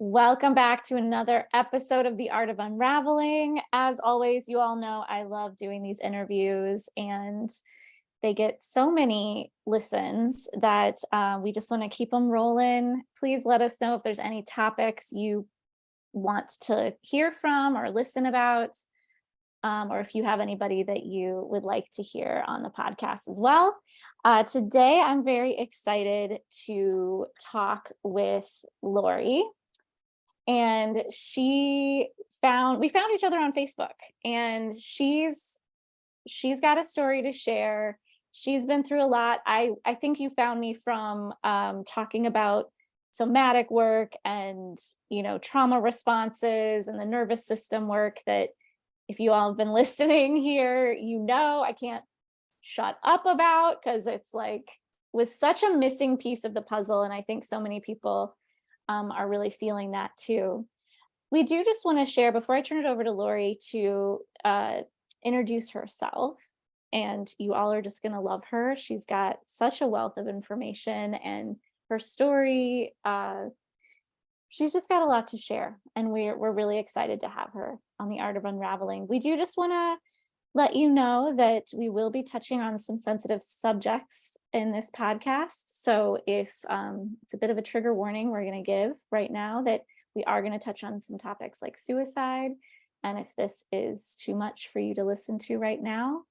Welcome back to another episode of The Art of Unraveling. As always, you all know I love doing these interviews and they get so many listens that we just want to keep them rolling. Please let us know if there's any topics you want to hear from or listen about, or if you have anybody that you would like to hear on the podcast as well. Today, I'm very excited to talk with Lauri. And we found each other on Facebook, and she's got a story to share. She's been through a lot. I think you found me from talking about somatic work and trauma responses and the nervous system work that if you all have been listening here, I can't shut up about, because it's like was such a missing piece of the puzzle, and I think so many people are really feeling that too. We do just want to share, before I turn it over to Lauri, to introduce herself, and you all are just going to love her. She's got such a wealth of information, and her story, she's just got a lot to share, and we're really excited to have her on The Art of Unraveling. We do just want to let you know that we will be touching on some sensitive subjects in this podcast. So if it's a bit of a trigger warning we're going to give right now, that we are going to touch on some topics like suicide. And if this is too much for you to listen to right now,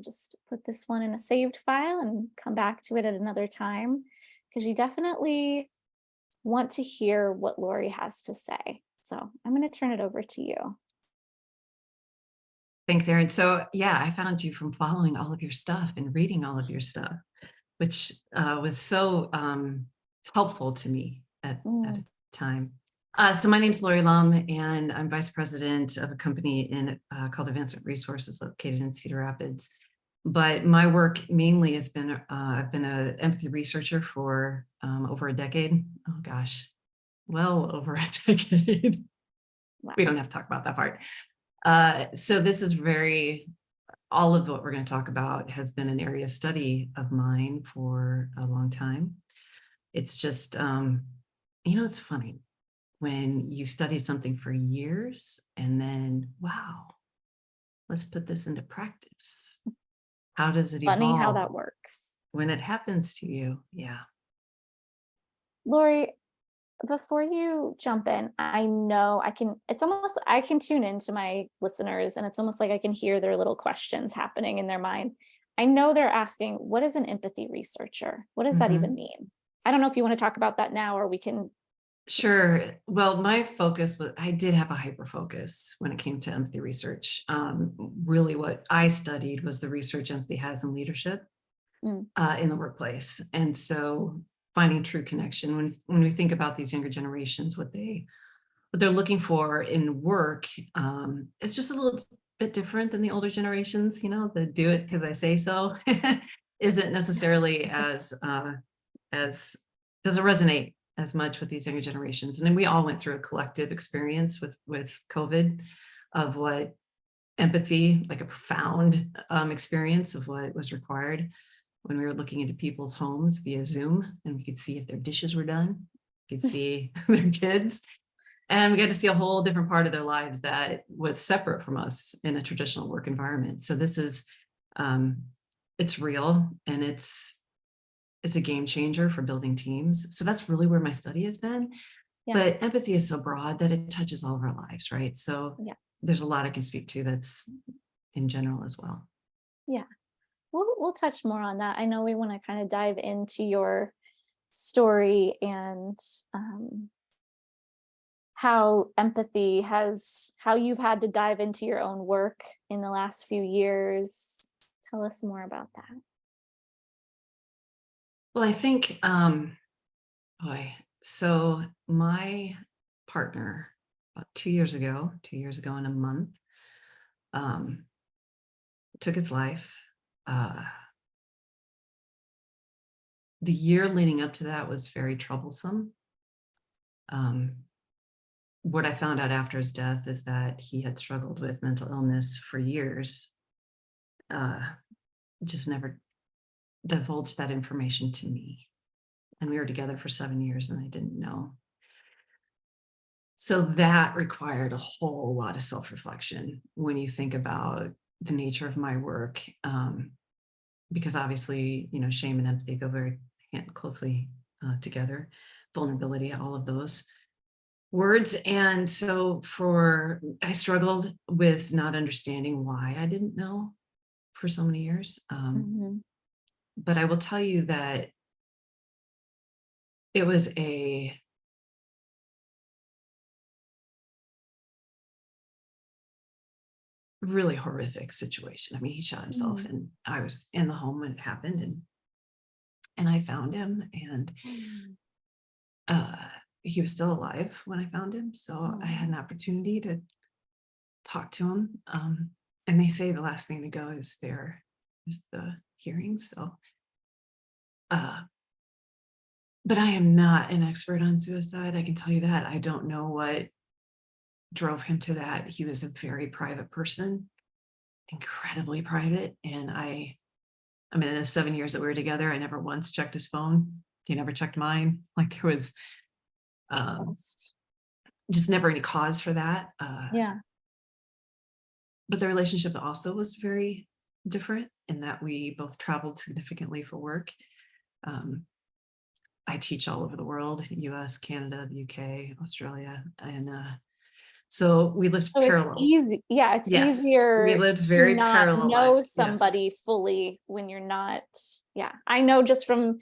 just put this one in a saved file and come back to it at another time, because you definitely want to hear what Lauri has to say. So I'm going to turn it over to you. Thanks, Erin. So yeah, I found you from following all of your stuff and reading all of your stuff, which was so helpful to me at a time. So my name's Lauri Lumm, and I'm vice president of a company called Advancement Resources, located in Cedar Rapids. But my work mainly has been, I've been an empathy researcher for over a decade. Oh gosh, well over a decade. Wow. We don't have to talk about that part. So this is all of what we're going to talk about has been an area of study of mine for a long time. It's just, it's funny when you study something for years and then, wow, let's put this into practice. How does it Funny how evolve that works. when it happens to you? Yeah. Lauri, before you jump in, I can tune into my listeners, and it's almost like I can hear their little questions happening in their mind. I know they're asking, what is an empathy researcher? What does that even mean? I don't know if you want to talk about that now, or we can. Sure. Well, my focus I did have a hyper focus when it came to empathy research. Really what I studied was the research empathy has in leadership in the workplace. And so finding true connection, when we think about these younger generations, what they're looking for in work, it's just a little bit different than the older generations. The do it because I say so isn't necessarily as doesn't resonate as much with these younger generations. And then we all went through a collective experience with COVID of what empathy, like a profound experience of what was required when we were looking into people's homes via Zoom, and we could see if their dishes were done, we could see their kids, and we got to see a whole different part of their lives that was separate from us in a traditional work environment. So this is, it's real, and it's a game changer for building teams. So that's really where my study has been. Yeah. But empathy is so broad that it touches all of our lives, right? So yeah, there's a lot I can speak to that's in general as well. Yeah. We'll touch more on that. I know we want to kind of dive into your story and how you've had to dive into your own work in the last few years. Tell us more about that. Well, I think, so my partner, about 2 years ago in a month, took his life. The year leading up to that was very troublesome. What I found out after his death is that he had struggled with mental illness for years, just never divulged that information to me. And we were together for 7 years and I didn't know. So that required a whole lot of self-reflection when you think about the nature of my work, because obviously, shame and empathy go very closely together, vulnerability, all of those words. And so I struggled with not understanding why I didn't know for so many years. Mhm. But I will tell you that it was a really horrific situation. I mean, he shot himself Mm. and I was in the home when it happened, and I found him, and Mm. uh he was still alive when I found him. So I had Oh. an opportunity to talk to him. And they say the last thing to go is the hearing. So uh but I am not an expert on suicide. I can tell you that. I don't know what drove him to that. He was a very private person, incredibly private. And I mean, in the 7 years that we were together, I never once checked his phone. He never checked mine. Like there was um, Trust. just never any cause for that. Yeah. But the relationship also was very different in that we both traveled significantly for work. Um, I teach all over the world: US, Canada, the UK, Australia. And so we lived So it's parallel. easy. Yeah, it's Yes, we easier lived to very not parallel know lives. Yes. somebody fully when you're not. Yeah, I know just from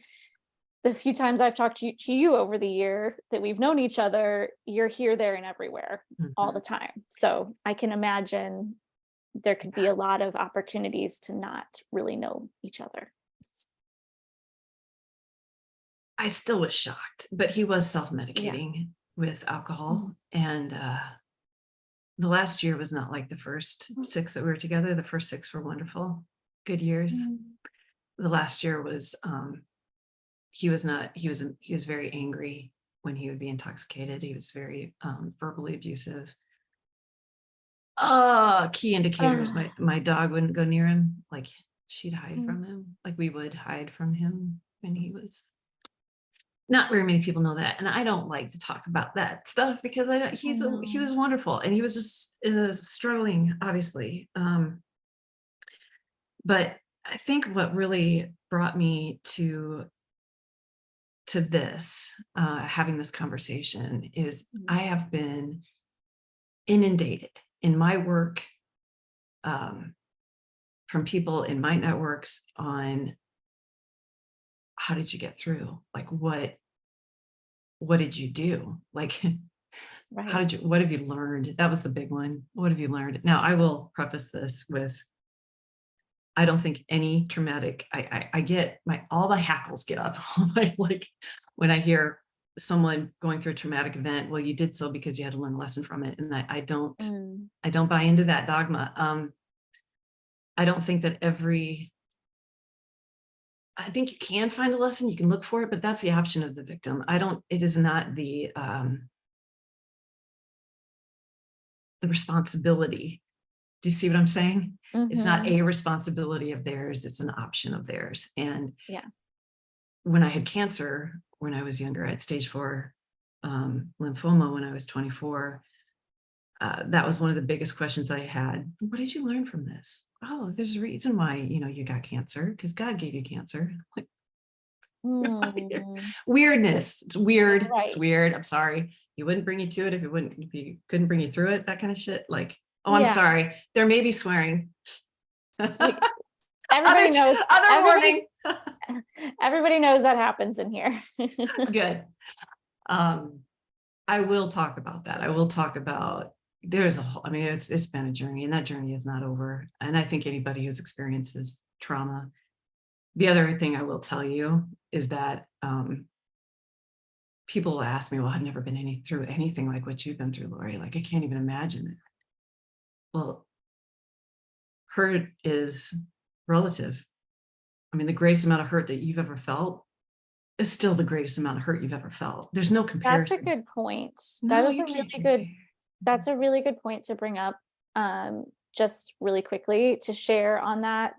the few times I've talked to you over the year that we've known each other, you're here, there, and everywhere all the Mhm. time. So I can imagine there could be a lot of opportunities to not really know each other. I still was shocked, but he was Yeah. self-medicating with Mhm. alcohol. And the last year was not like the first 6 that we were together. The first 6 were wonderful, good years. Mm. The last year was he was not he was very angry when he would be intoxicated. He was very verbally abusive. Key indicators: Ah, my dog wouldn't go near him. Like she'd hide mm, from him. Like we would hide from him when he was. Not very many people know that, and I don't like to talk about that stuff because I don't, I he know. was wonderful, and he was just struggling, obviously. But I think what really brought me to this, having this conversation, is I Mhm. have been inundated in my work, um, from people in my networks on how did you get through? Like what did you do? Like Right. what have you learned? That was the big one. What have you learned? Now, I will preface this with, I don't think any traumatic, I get all my hackles get up. Like when I hear someone going through a traumatic event, well, you did so because you had to learn a lesson from it. And Mm. I don't buy into that dogma. I don't think that I think you can find a lesson, you can look for it, but that's the option of the victim. It is not the responsibility. Do you see what I'm saying? It's not Mhm. a responsibility of theirs, it's an option of theirs. And Yeah. when I had cancer, when I was younger, I had stage 4 lymphoma when I was 24. That was one of the biggest questions I had. What did you learn from this? Oh, there's a reason why, you got cancer, because God gave you cancer. Mm. Weirdness. It's weird. It's Right. weird. I'm sorry. He wouldn't bring you to it if he couldn't bring you through it, that kind of shit. Like, oh, I'm Yeah. sorry. There may be swearing. We other everybody knows other everybody warning. everybody knows that happens in here. Good. Um, I will talk about that. I will talk about there's a whole, I mean, it's been a journey, and that journey is not over. And I think anybody who's experiences trauma. The other thing I will tell you is that people will ask me, well, I've never been through anything like what you've been through, Lauri. Like, I can't even imagine it. Well, hurt is relative. I mean, the greatest amount of hurt that you've ever felt is still the greatest amount of hurt you've ever felt. There's no That's a comparison. good point. That No, is you a can't really good compare. that's a really good point to bring up. Just really quickly to share on that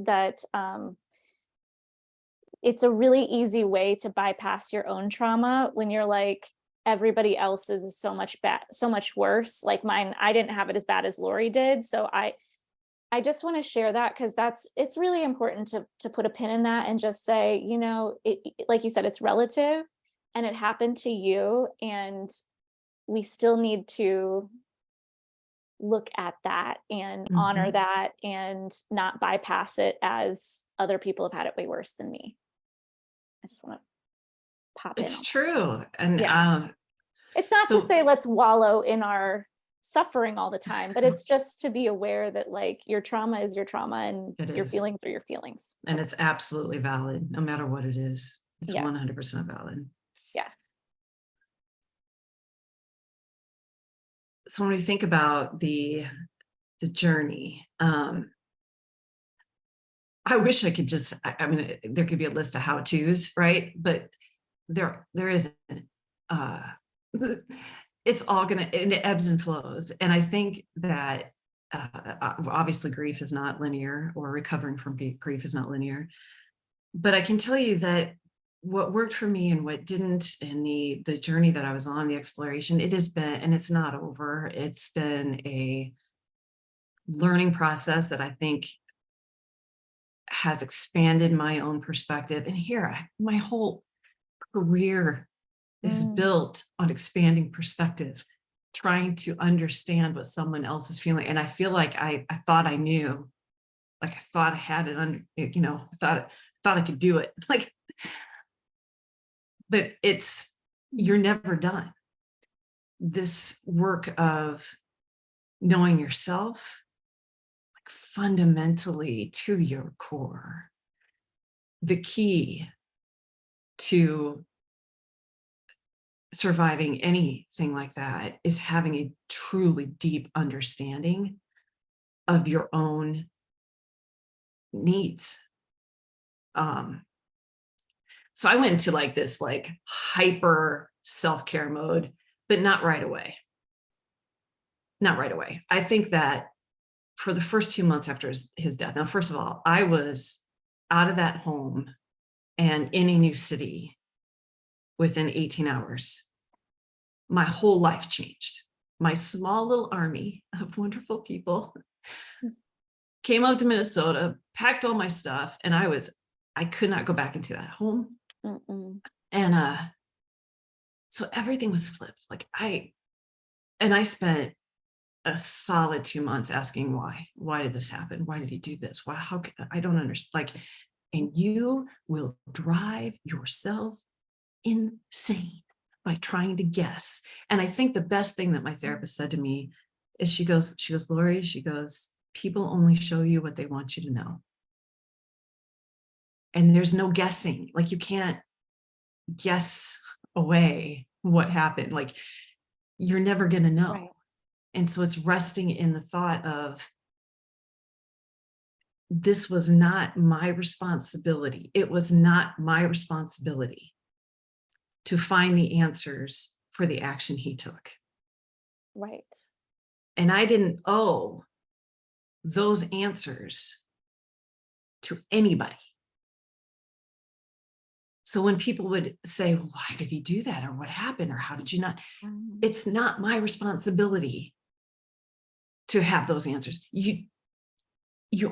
it's a really easy way to bypass your own trauma when you're like, everybody else's is so much worse. Like mine, I didn't have it as bad as Lauri did. So I just want to share that, because it's really important to put a pin in that and just say, like you said, it's relative and it happened to you, and we still need to look at that and honor Mhm. that and not bypass it as other people have had it way worse than me. I just want to pop in It's on that. true. And Yeah. It's not to so say let's wallow in our suffering all the time, but it's just to be aware that like your trauma is your trauma and it your is. feelings are your feelings. And That's it's absolutely valid, no matter what it is. It's yes. 100% valid. Yes. So when we think about the journey, I wish I could just, I mean, there could be a list of how-tos, right? But there isn't. Uh, it's all gonna, and it ebbs and flows. And I think that obviously grief is not linear, or recovering from grief is not linear. But I can tell you that what worked for me and what didn't, and the journey that I was on, the exploration, it has been, and it's not over. It's been a learning process that I think has expanded my own perspective. And here, my whole career is Mm, built on expanding perspective, trying to understand what someone else is feeling. And I feel like I thought I knew, like I thought I had it under, I thought I could do it. Like, but you're never done. This work of knowing yourself, like fundamentally to your core, the key to surviving anything like that is having a truly deep understanding of your own needs. Um, so I went into like this like hyper self-care mode, but not right away. Not right away. I think that for the first 2 months after his death, now, first of all, I was out of that home and in a new city within 18 hours. My whole life changed. My small little army of wonderful people came up to Minnesota, packed all my stuff, and I could not go back into that home. mm-mm. And so everything was flipped. Like I spent a solid 2 months asking why. Why did this happen? Why did he do this? Why, how can I don't understand? Like, and you will drive yourself insane by trying to guess. And I think the best thing that my therapist said to me is she goes, Lauri, she goes, people only show you what they want you to know. And there's no guessing. Like you can't guess away what happened. Like you're never going to know. Right. And so it's resting in the thought of this was not my responsibility. It was not my responsibility to find the answers for the action he took. Right. And I didn't owe those answers to anybody. So when people would say, why did he do that? Or what happened? Or how did you not? It's not my responsibility to have those answers. You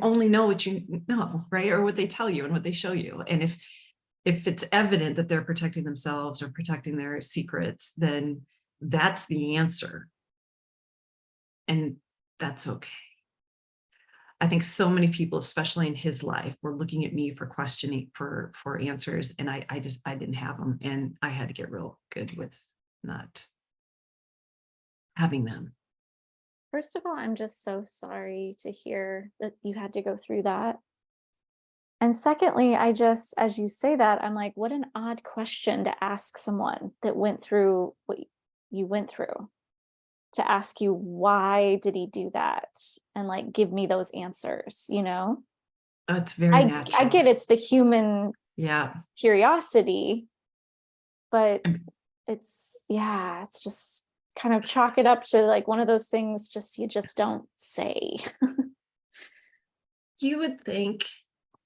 only know what you know, right? Or what they tell you and what they show you. And if it's evident that they're protecting themselves or protecting their secrets, then that's the answer. And that's okay. I think so many people, especially in his life, were looking at me for questioning for answers, and I didn't have them, and I had to get real good with not having them. First of all, I'm just so sorry to hear that you had to go through that. And secondly, as you say that, I'm like, what an odd question to ask someone that went through what you went through, to ask you, why did he do that? And like, give me those answers, It's very I natural. get it's the human Yeah. curiosity, but it's just kind of chalk it up to like one of those things you just don't say. You would think,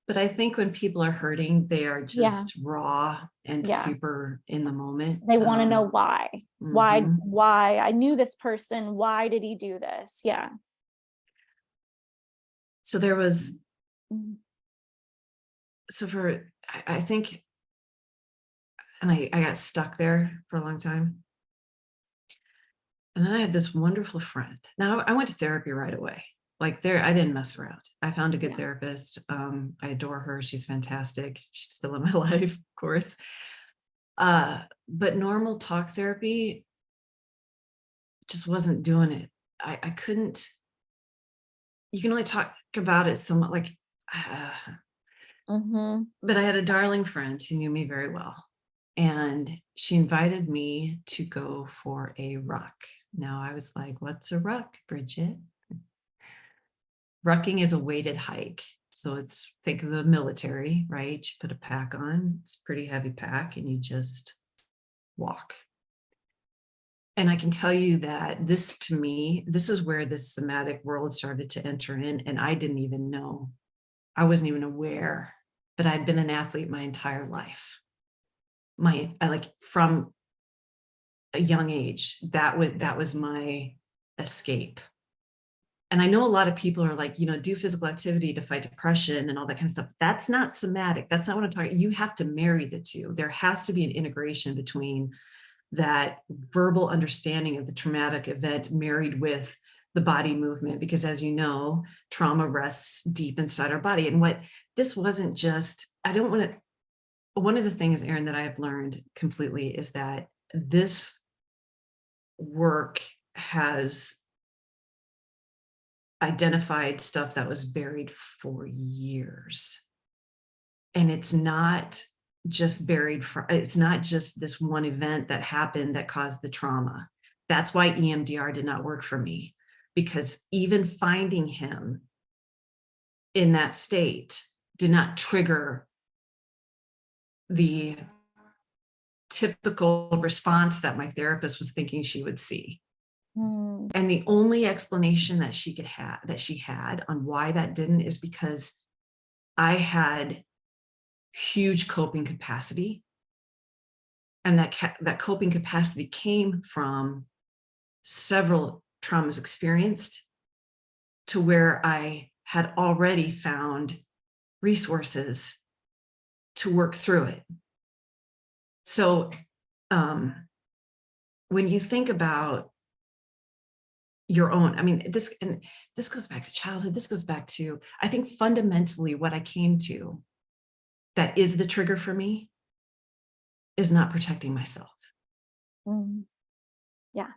but I think when people are hurting, they are Yeah. just raw and Yeah. super in the moment. They want to know why. Why? I knew this person. Why did he do this? Yeah. So there was, Mhm. so for, I think, and I got stuck there for a long time. And then I had this wonderful friend. Now I went to therapy right away. Like there, I didn't mess around. I found a good Yeah. therapist. I adore her. She's fantastic. She's still in my life, of course. But normal talk therapy just wasn't doing it. I couldn't, you can only talk about it so much, like, uh, Mm-hmm. but I had a darling friend who knew me very well. And she invited me to go for a ruck. Now I was like, what's a ruck, Bridget? Rucking is a weighted hike. So it's, think of the military, right? You put a pack on, it's a pretty heavy pack, and you just walk. And I can tell you that this, to me, this is where this somatic world started to enter in. And I didn't even know, I wasn't even aware, but I'd been an athlete my entire life. I like from a young age, that was my escape. And I know a lot of people are like, do physical activity to fight depression and all that kind of stuff. That's not somatic. That's not what I'm talking. You have to marry the two. There has to be an integration between that verbal understanding of the traumatic event married with the body movement, because as you know, trauma rests deep inside our body. And what this wasn't just, I don't want to, one of the things, Erin, that I have learned completely is that this work has identified stuff that was buried for years. And it's not just buried for, it's not just this one event that happened that caused the trauma. That's why EMDR did not work for me, because even finding him in that state did not trigger the typical response that my therapist was thinking she would see. Mm. And the only explanation that she had on why that didn't is because I had huge coping capacity, and that coping capacity came from several traumas experienced, to where I had already found resources to work through it. So when you think about your own, I mean, this goes back to childhood. This goes back to, I think fundamentally what I came to that is the trigger for me is not protecting myself. Mm. Yeah.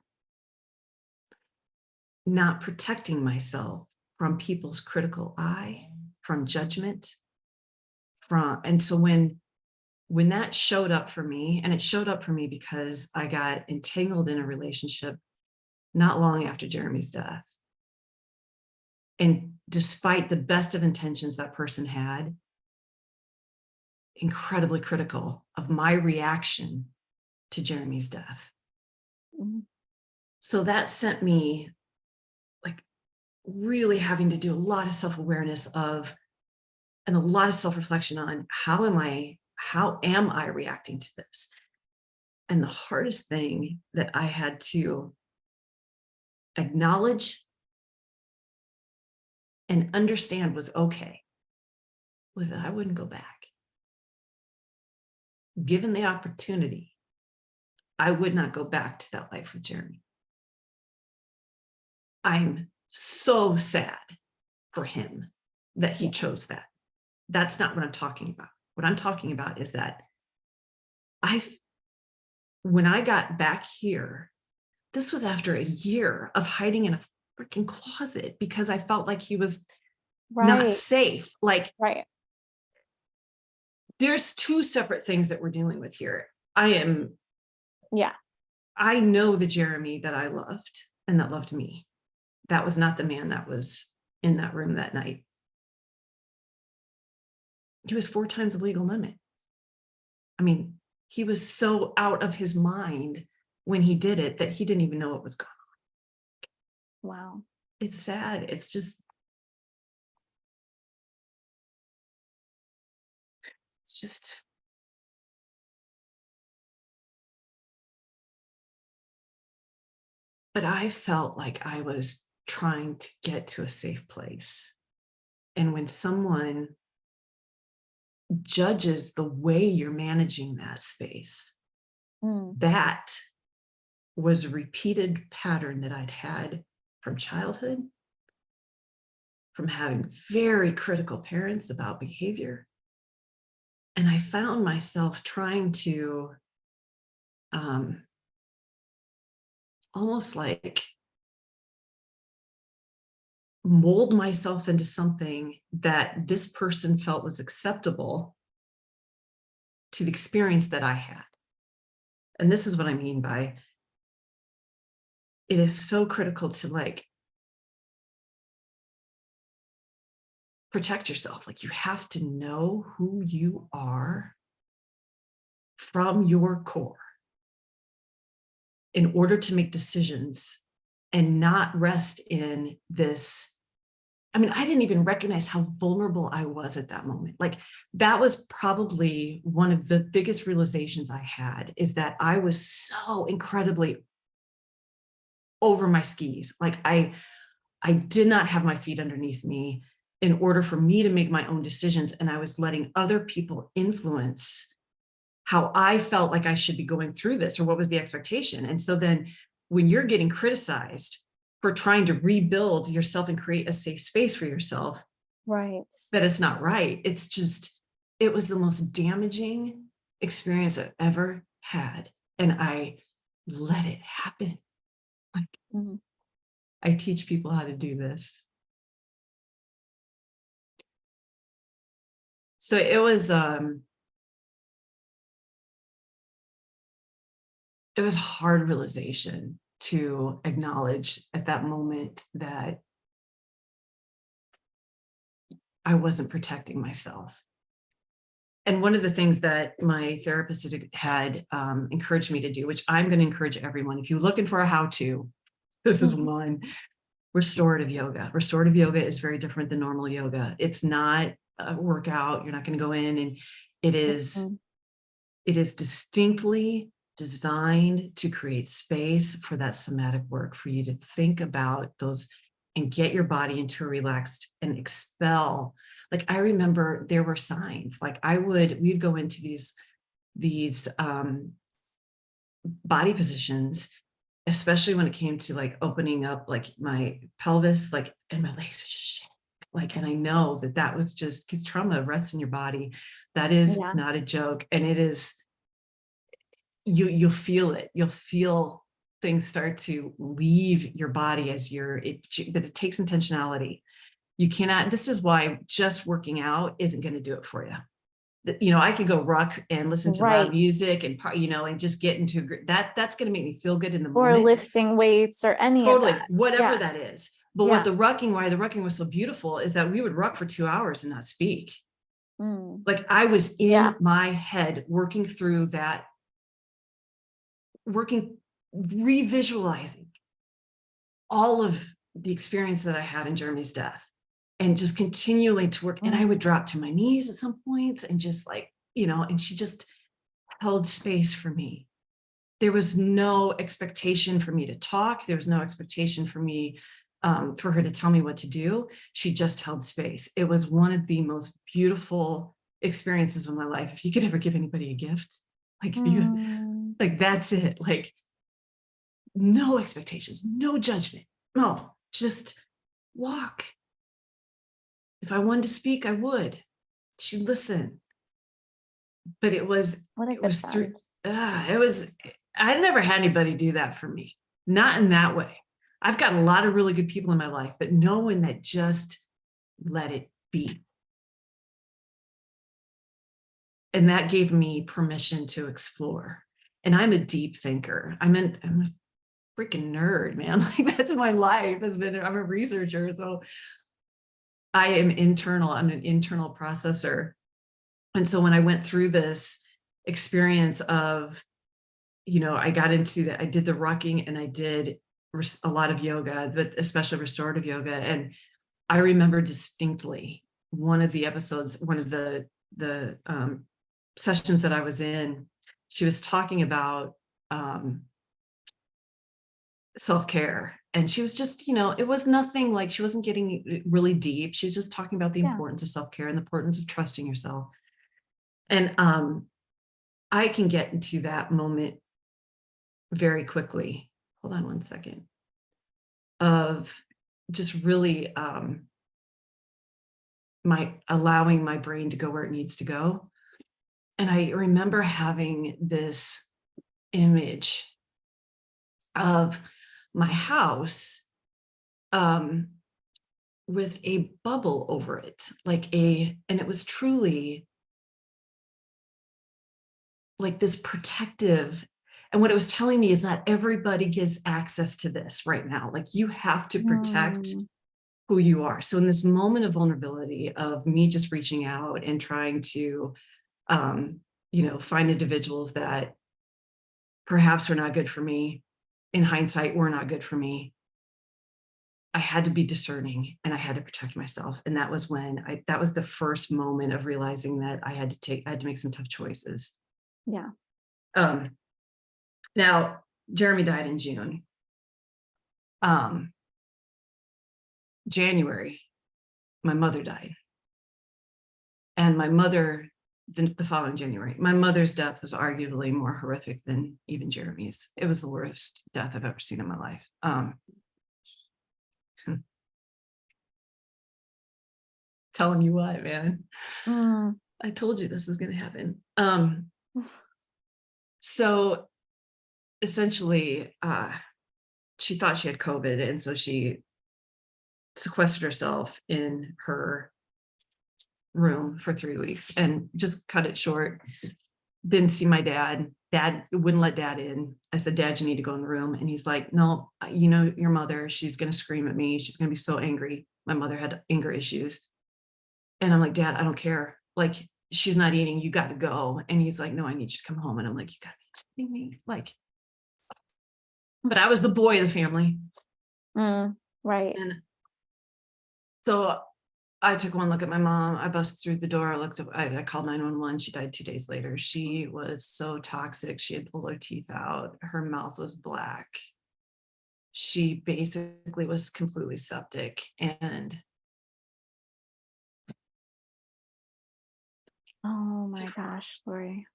Not protecting myself from people's critical eye, from judgment, and so when that showed up for me, and it showed up for me because I got entangled in a relationship not long after Jeremy's death. And despite the best of intentions that person had, incredibly critical of my reaction to Jeremy's death. Mm. So that sent me like really having to do a lot of self-awareness of, and a lot of self-reflection on how am I reacting to this? And the hardest thing that I had to acknowledge and understand was okay was that I wouldn't go back. Given the opportunity, I would not go back to that life with Jeremy. I'm so sad for him that he Yeah. chose that. That's not what I'm talking about. What I'm talking about is that when I got back here, this was after a year of hiding in a freaking closet because I felt like he was not Right. safe. Like, Right. there's two separate things that we're dealing with here. Yeah. I know the Jeremy that I loved and that loved me. That was not the man that was in that room that night. He was 4 times the legal limit. I mean, he was so out of his mind when he did it that he didn't even know what was going on. Wow. It's sad. It's just but I felt like I was trying to get to a safe place. And when someone judges the way you're managing that space, Mm. that was a repeated pattern that I'd had from childhood, from having very critical parents about behavior. And I found myself trying to um, almost like mold myself into something that this person felt was acceptable to the experience that I had. And this is what I mean by it is so critical to like protect yourself. Like you have to know who you are from your core in order to make decisions and not rest in this. I mean, I didn't even recognize how vulnerable I was at that moment. Like that was probably one of the biggest realizations I had, is that I was so incredibly over my skis. Like I did not have my feet underneath me in order for me to make my own decisions. And I was letting other people influence how I felt like I should be going through this, or what was the expectation. And so then when you're getting criticized for trying to rebuild yourself and create a safe space for yourself, Right. that it's not right. It's just, it was the most damaging experience I've ever had. And I let it happen. Like Mhm. I teach people how to do this. So it was a hard realization to acknowledge at that moment that I wasn't protecting myself. And one of the things that my therapist had encouraged me to do, which I'm going to encourage everyone, if you're looking for a how-to, this is Mhm. one: restorative yoga. Restorative yoga is very different than normal yoga. It's not a workout. You're not going to go in and it is Mhm. it is distinctly designed to create space for that somatic work, for you to think about those and get your body into a relaxed and expel. Like I remember there were signs, like we'd go into these body positions, especially when it came to like opening up like my pelvis, like, and my legs were just shaking. Like, and I know that that was just, because trauma rests in your body. That is Yeah. not a joke. And it is, you'll feel it. You'll feel things start to leave your body as but it takes intentionality. You cannot, this is why just working out isn't going to do it for you. I could go rock and listen to loud Right. music and and just get into that's going to make me feel good in the Or moment. lifting weights or any of Totally, that. whatever Yeah. that is. But Yeah. why the rucking was so beautiful is that we would ruck for 2 hours and not speak. Mm. Like I was Yeah. in my head working through that, revisualizing all of the experience that I had in Jeremy's death, and just continually to work. And I would Mm. drop to my knees at some points and just like, and she just held space for me. There was no expectation for me to talk. There was no expectation for me, for her to tell me what to do. She just held space. It was one of the most beautiful experiences of my life. If you could ever give anybody a gift, like if you, Mm. like that's it. Like no expectations, no judgment. No, just walk. If I wanted to speak, I would. She'd listen. But it was What a it good was through friend. it was I never had anybody do that for me. Not in that way. I've got a lot of really good people in my life, but no one that just let it be. And that gave me permission to explore. And I'm a deep thinker. I'm a freaking nerd, man. Like that's my life has been. I'm a researcher. So I am internal. I'm an internal processor. And so when I went through this experience of, I got into that, I did the rocking and I did a lot of yoga, but especially restorative yoga. And I remember distinctly one of the episodes, one of the sessions that I was in, she was talking about self-care. And she was just, it was nothing like, she wasn't getting really deep. She was just talking about the Yeah. importance of self-care and the importance of trusting yourself. And I can get into that moment very quickly. Hold on one second. Of just really my allowing my brain to go where it needs to go. And I remember having this image of my house um, with a bubble over it, and it was truly like this protective. And what it was telling me is not everybody gets access to this right now. Like you have to protect Mm, who you are. So in this moment of vulnerability of me just reaching out and trying to, um, find individuals that perhaps were not good for me, in hindsight, were not good for me. I had to be discerning and I had to protect myself. And that was that was the first moment of realizing that I had to make some tough choices. yeah. Um, Now, Jeremy died in June. Um, January, my mother died. And my mother, the following January, my mother's death was arguably more horrific than even Jeremy's. It was the worst death I've ever seen in my life. Telling you what, man. Mm, I told you this was going to happen. So essentially, she thought she had COVID. And so she sequestered herself in her room for 3 weeks and just cut it short. Didn't see my dad. Dad wouldn't let dad in. I said, Dad, you need to go in the room. And he's like, no, your mother, she's going to scream at me. She's going to be so angry. My mother had anger issues. And I'm like, Dad, I don't care. Like, she's not eating. You got to go. And he's like, no, I need you to come home. And I'm like, you got to be kidding me. Like, but I was the boy of the family. right. And so I took one look at my mom. I busted through the door. I called 911. She died 2 days later. She was so toxic. She had pulled her teeth out. Her mouth was black. She basically was completely septic. And Oh my gosh, Lauri.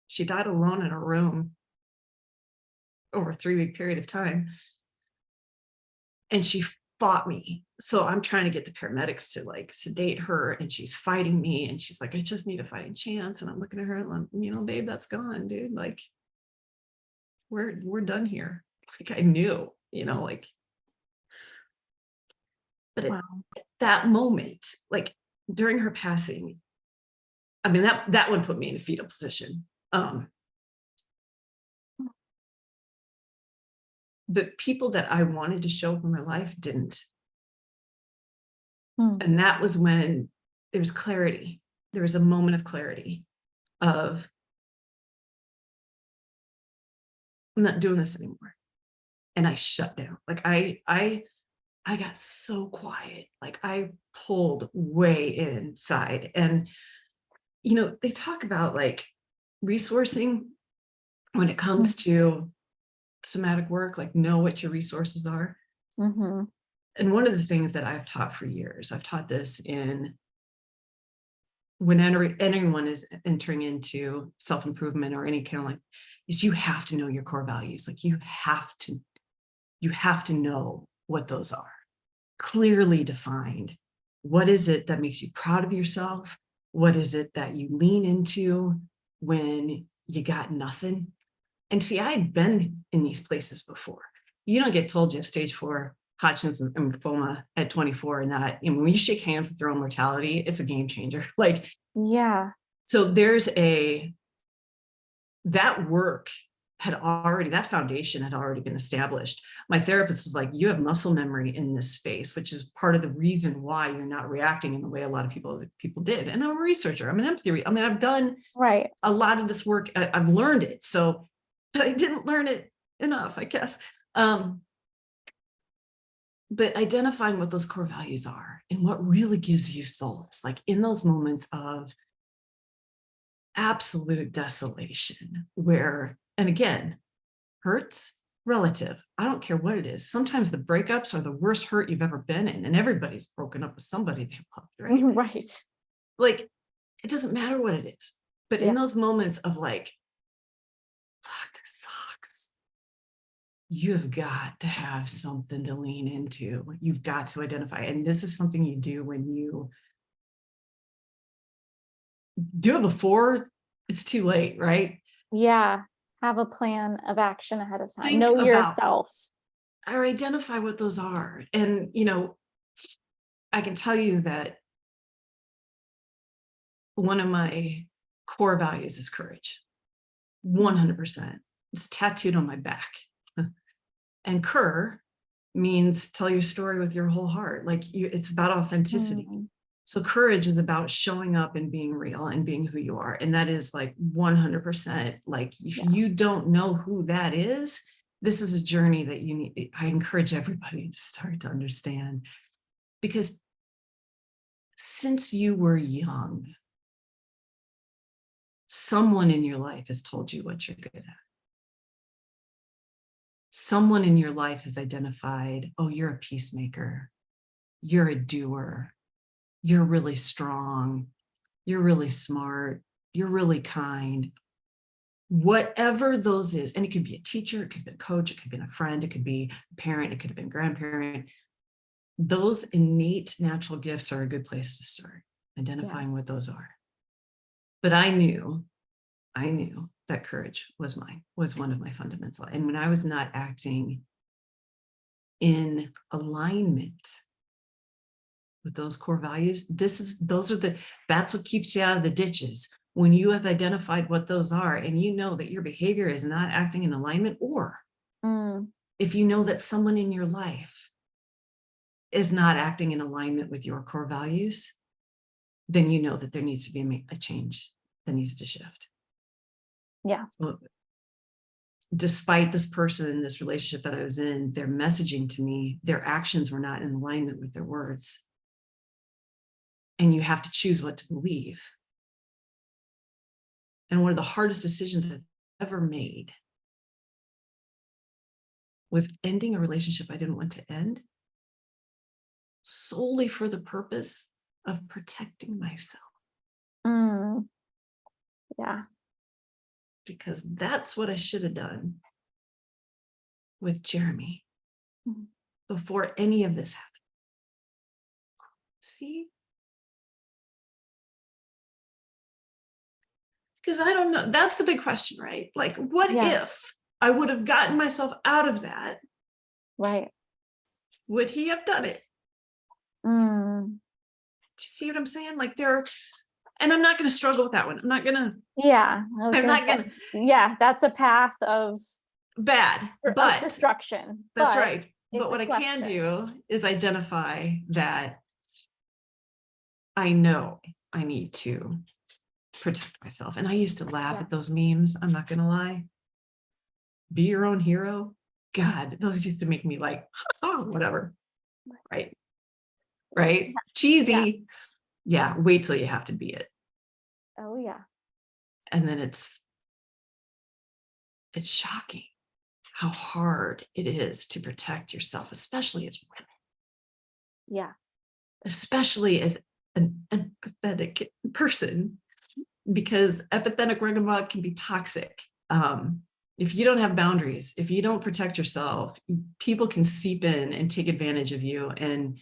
she died alone in a room over a 3-week period of time. And she fought me. So I'm trying to get the paramedics to like sedate her, and she's fighting me. And she's like, I just need a fighting chance. And I'm looking at her and I'm, babe, that's gone, dude. Like, we're done here. Like, I knew, like, but at Wow. that moment, like during her passing, I mean, that one put me in a fetal position. But people that I wanted to show up in my life didn't. Hmm. And that was when there was clarity. There was a moment of clarity of, I'm not doing this anymore. And I shut down. Like I got so quiet. Like I pulled way inside. And they talk about like resourcing when it comes to somatic work, like know what your resources are. Mm-hmm. And one of the things that I've taught for years, I've taught this in when anyone is entering into self-improvement or any kind of like, is you have to know your core values. Like you have to know what those are, clearly defined. What is it that makes you proud of yourself? What is it that you lean into when you got nothing? And see, I had been in these places before. You don't get told you have stage 4 Hodgkin's and lymphoma at 24, and that, when you shake hands with your own mortality, it's a game changer. Like, Yeah. so that foundation had already been established. My therapist was like, you have muscle memory in this space, which is part of the reason why you're not reacting in the way a lot of people did. And I'm a researcher. I'm an empathy. I've done Right. a lot of this work. I've learned it. So, but I didn't learn it enough, I guess. But identifying what those core values are and what really gives you solace, like in those moments of absolute desolation, and again, hurts relative. I don't care what it is. Sometimes the breakups are the worst hurt you've ever been in, and everybody's broken up with somebody they loved, right? Right. Like, it doesn't matter what it is. But in Yeah. those moments of like, fuck, this sucks, you've got to have something to lean into. You've got to identify. And this is something you do when you do it before it's too late, right? Yeah. Have a plan of action ahead of time. Think Know about yourself. or identify what those are. And, I can tell you that one of my core values is courage. 100%. It's tattooed on my back. And cur means tell your story with your whole heart. Like it's about authenticity. Mm, So courage is about showing up and being real and being who you are. And that is like 100%. Like if yeah. you don't know who that is, this is a journey that you need. I encourage everybody to start to understand, because since you were young, someone in your life has told you what you're good at. Someone in your life has identified, oh, you're a peacemaker. You're a doer. You're really strong. You're really smart. You're really kind. Whatever those is, and it could be a teacher, it could be a coach, it could be a friend, it could be a parent, it could have been a grandparent. Those innate natural gifts are a good place to start identifying what those are. But I knew that courage was one of my fundamentals. And when I was not acting in alignment with those core values, that's what keeps you out of the ditches. When you have identified what those are and you know that your behavior is not acting in alignment, or if you know that someone in your life is not acting in alignment with your core values, then you know that there needs to be a change that needs to shift. Yeah. So despite this person, this relationship that I was in, their messaging to me, their actions were not in alignment with their words. And you have to choose what to believe. And one of the hardest decisions I've ever made was ending a relationship I didn't want to end, solely for the purpose of protecting myself. Yeah. Because that's what I should have done with Jeremy before any of this happened. See? Because I don't know. That's the big question, right? Like, what if I would have gotten myself out of that? Right. Would he have done it? Do you see what I'm saying? Like and I'm not going to struggle with that one. I'm not going to. Yeah. I'm not going to. Yeah, that's a path of Bad, but destruction. That's right. But what I question. can do is identify that I know I need to protect myself. And I used to laugh at those memes. I'm not going to lie. Be your own hero. God, those used to make me like, oh, whatever. Right. Right. Cheesy. Yeah. Wait till you have to be it. Oh, yeah. And then it's shocking how hard it is to protect yourself, especially as women. Yeah. Especially as an empathetic person, because empathetic roundabout can be toxic. If you don't have boundaries, if you don't protect yourself, people can seep in and take advantage of you, and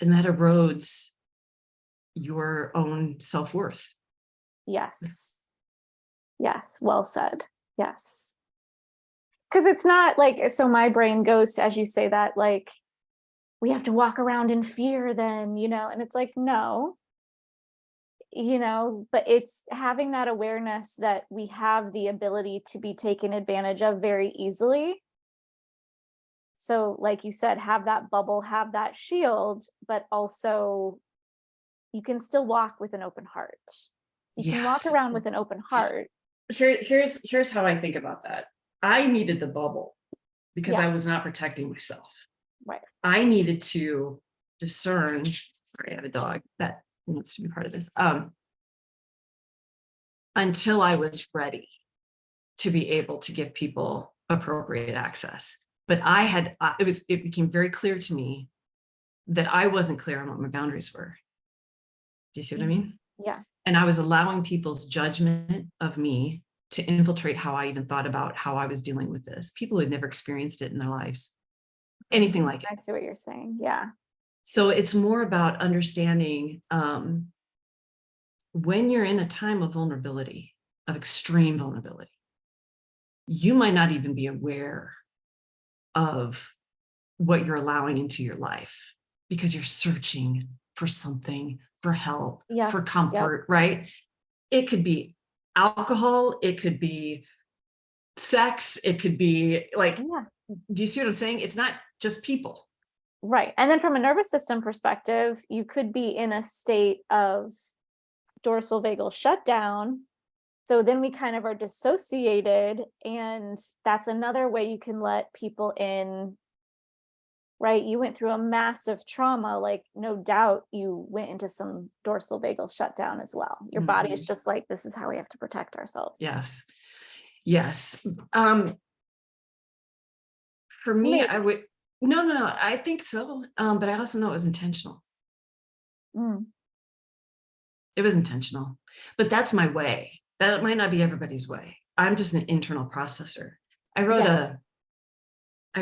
that erodes your own self-worth. Yes. Yes. Well said. Yes. Because it's not like, so my brain goes to, as you say that, like, we have to walk around in fear then, and it's like, no, but it's having that awareness that we have the ability to be taken advantage of very easily. So like you said, have that bubble, have that shield, but also you can still walk with an open heart. You can walk around with an open heart. Here's how I think about that. I needed the bubble because I was not protecting myself. Right. I needed to discern. Sorry, I have a dog that wants to be part of this. Until I was ready to be able to give people appropriate access. But it became very clear to me that I wasn't clear on what my boundaries were. Do you see what I mean? Yeah. And I was allowing people's judgment of me to infiltrate how I even thought about how I was dealing with this. People who had never experienced it in their lives, anything like it. I see what you're saying. Yeah. So it's more about understanding when you're in a time of vulnerability, of extreme vulnerability, you might not even be aware of what you're allowing into your life because you're searching for something, for help, Yes. for Yep. comfort, right? It could be alcohol, it could be sex, it could be like, Yeah. do you see what I'm saying? It's not just people. Right. And then from a nervous system perspective, you could be in a state of dorsal vagal shutdown. So then we kind of are dissociated, and that's another way you can let people in, right? You went through a massive trauma, like no doubt you went into some dorsal vagal shutdown as well. Your body is just like, this is how we have to protect ourselves. Yes. Yes. For me, Maybe. I would, no, I think so. But I also know it was intentional. Mm. It was intentional, but that's my way. That might not be everybody's way. I'm just an internal processor. I wrote a, I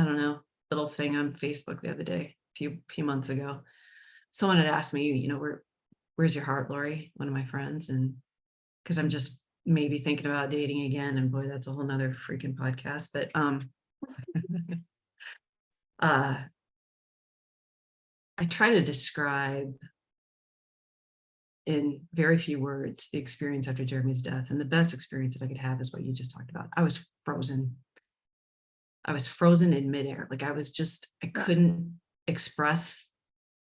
don't know, little thing on Facebook the other day, few months ago. Someone had asked me, where's your heart, Lauri? One of my friends. And because I'm just maybe thinking about dating again. And boy, that's a whole nother freaking podcast. But I try to describe in very few words the experience after Jeremy's death. And the best experience that I could have is what you just talked about. I was frozen. I was frozen in midair. Like I couldn't express,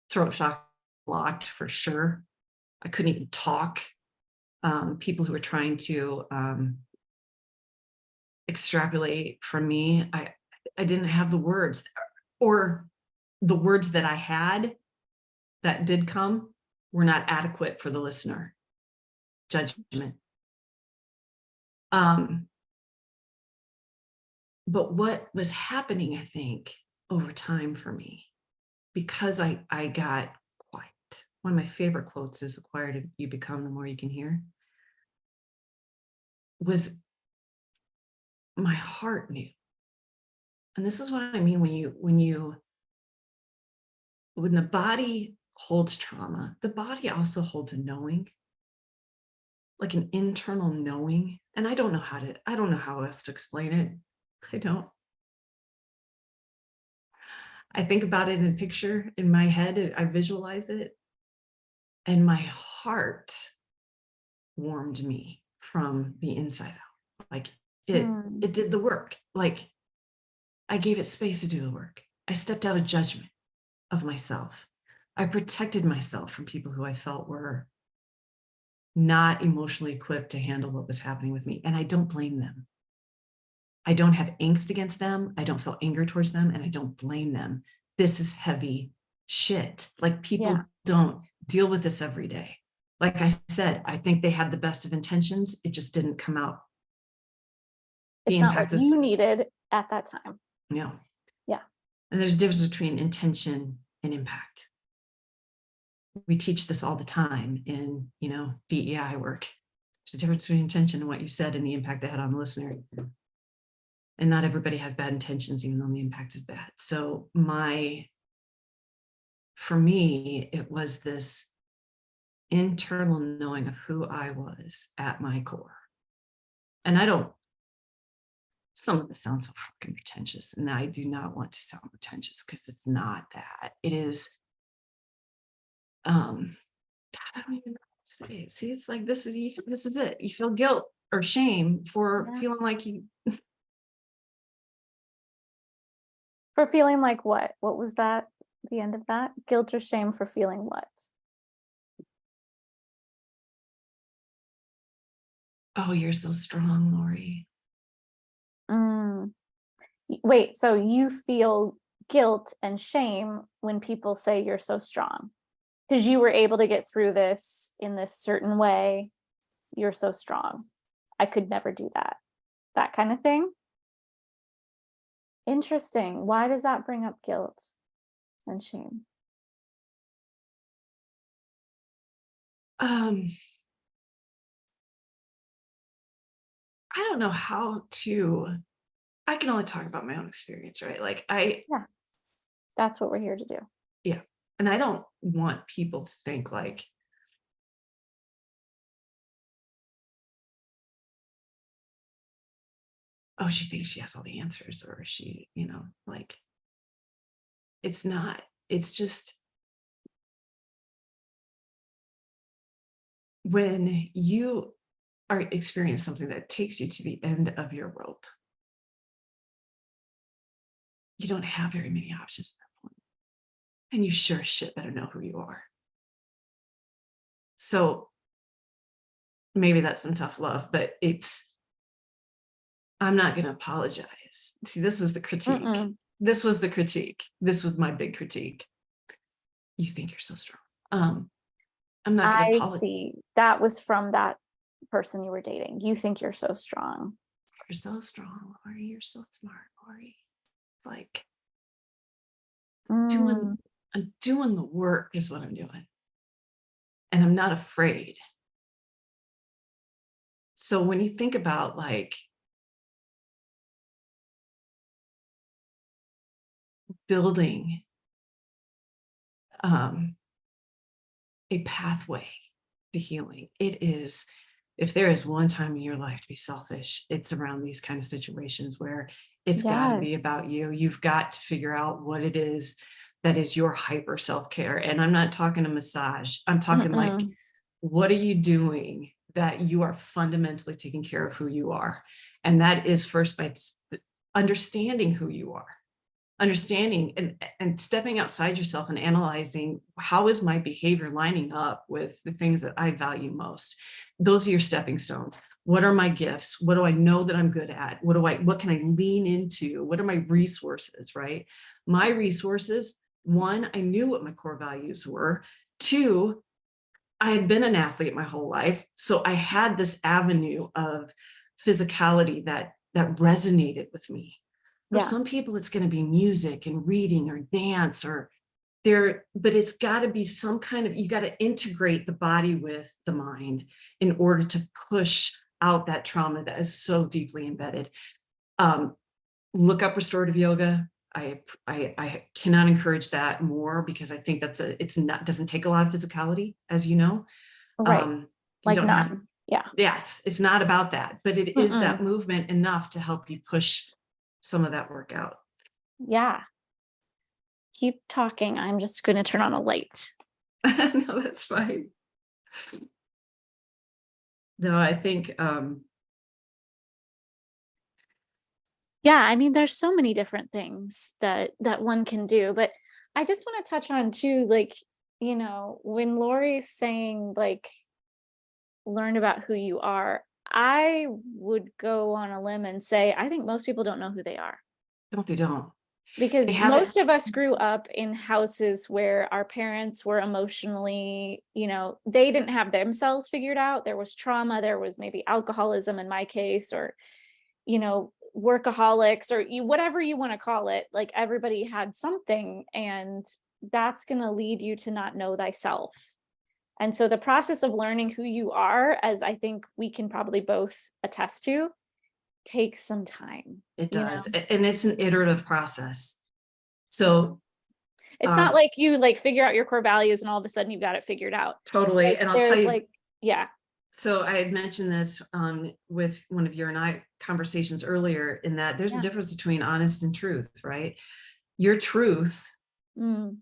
throat shock blocked for sure. I couldn't even talk. People who were trying to extrapolate from me, I didn't have the words, or the words that I had that did come were not adequate for the listener. Judgment. But what was happening, I think, over time for me, because I got quiet. One of my favorite quotes is, the quieter you become, the more you can hear. Was my heart knew. And this is what I mean when the body holds trauma, the body also holds a knowing, like an internal knowing. And I don't know how else to explain it. I don't. I think about it in a picture in my head, I visualize it, and my heart warmed me from the inside out. Like it did the work. Like I gave it space to do the work. I stepped out of judgment of myself. I protected myself from people who I felt were not emotionally equipped to handle what was happening with me. And I don't blame them. I don't have angst against them. I don't feel anger towards them, and I don't blame them. This is heavy shit. Like people don't deal with this every day. Like I said, I think they had the best of intentions. It just didn't come out. It's not what you needed at that time. No. Yeah. And there's a difference between intention and impact. We teach this all the time in, DEI work. There's a difference between intention and what you said and the impact it had on the listener. And not everybody has bad intentions, even though the impact is bad. So for me, it was this internal knowing of who I was at my core. And some of it sounds so fucking pretentious, and I do not want to sound pretentious, because it's not that. It is, God, I don't even know how to say it. See, it's like, this is it. You feel guilt or shame for feeling like you. For feeling like what? What was that? The end of that? Guilt or shame for feeling what? Oh, you're so strong, Lauri. Wait, so you feel guilt and shame when people say you're so strong because you were able to get through this in this certain way. you're so strong. I could never do that. That kind of thing. Interesting. Why does that bring up guilt and shame? Um, I don't know how to, I can only talk about my own experience, right? Like Yeah, that's what we're here to do. yeah. And I don't want people to think like, oh, she thinks she has all the answers, or she, like, it's not, it's just when you are experience something that takes you to the end of your rope, you don't have very many options at that point. And you sure as shit better know who you are. So maybe that's some tough love, but I'm not going to apologize. See, this was the critique. Mm-mm. This was the critique. This was my big critique. You think you're so strong. I'm not going to I apologize. see. That was from that person you were dating. You think you're so strong. You're so strong, Lauri. You're so smart, Lauri. Like, Mm, I'm doing the work is what I'm doing. And I'm not afraid. So when you think about like building a pathway to healing, it is, if there is one time in your life to be selfish, it's around these kind of situations where it's got to be yes. about you. You've got to figure out what it is that is your hyper self-care. And I'm not talking a massage. I'm talking like, Mm-mm. what are you doing that you are fundamentally taking care of who you are? And that is first by understanding who you are, understanding and stepping outside yourself and analyzing, how is my behavior lining up with the things that I value most? Those are your stepping stones. What are my gifts? What do I know that I'm good at? What can I lean into? What are my resources, right? My resources, one, I knew what my core values were. Two, I had been an athlete my whole life. So I had this avenue of physicality that resonated with me. For Yeah. some people, it's going to be music and reading or dance or but it's got to be some kind of, you got to integrate the body with the mind in order to push out that trauma that is so deeply embedded. Look up restorative yoga. I cannot encourage that more because I think it's not, doesn't take a lot of physicality, as you know. Right. Um, you Like don't have, none. Yeah. yes, it's not about that, but it is Mm-mm. that movement enough to help you push some of that work out. Yeah. Keep talking. I'm just going to turn on a light. No, that's fine. No, I think Yeah, I mean, there's so many different things that one can do, but I just want to touch on too, like, when Lauri's saying like learn about who you are, I would go on a limb and say I think most people don't know who they are. they don't. They Because most haven't. of us grew up in houses where our parents were emotionally, they didn't have themselves figured out. There was trauma, there was maybe alcoholism in my case, or workaholics, or whatever you want to call it. Like everybody had something, and that's going to lead you to not know thyself. And so the process of learning who you are, as I think we can probably both attest to, takes some time. It does. And it's an iterative process. So It's not like you like figure out your core values and all of a sudden you've got it figured out. totally. Like And I'll tell there's you, like, yeah, so I had mentioned this with one of your and I conversations earlier, in that there's a yeah. difference between honest and truth, right? Your truth Mm,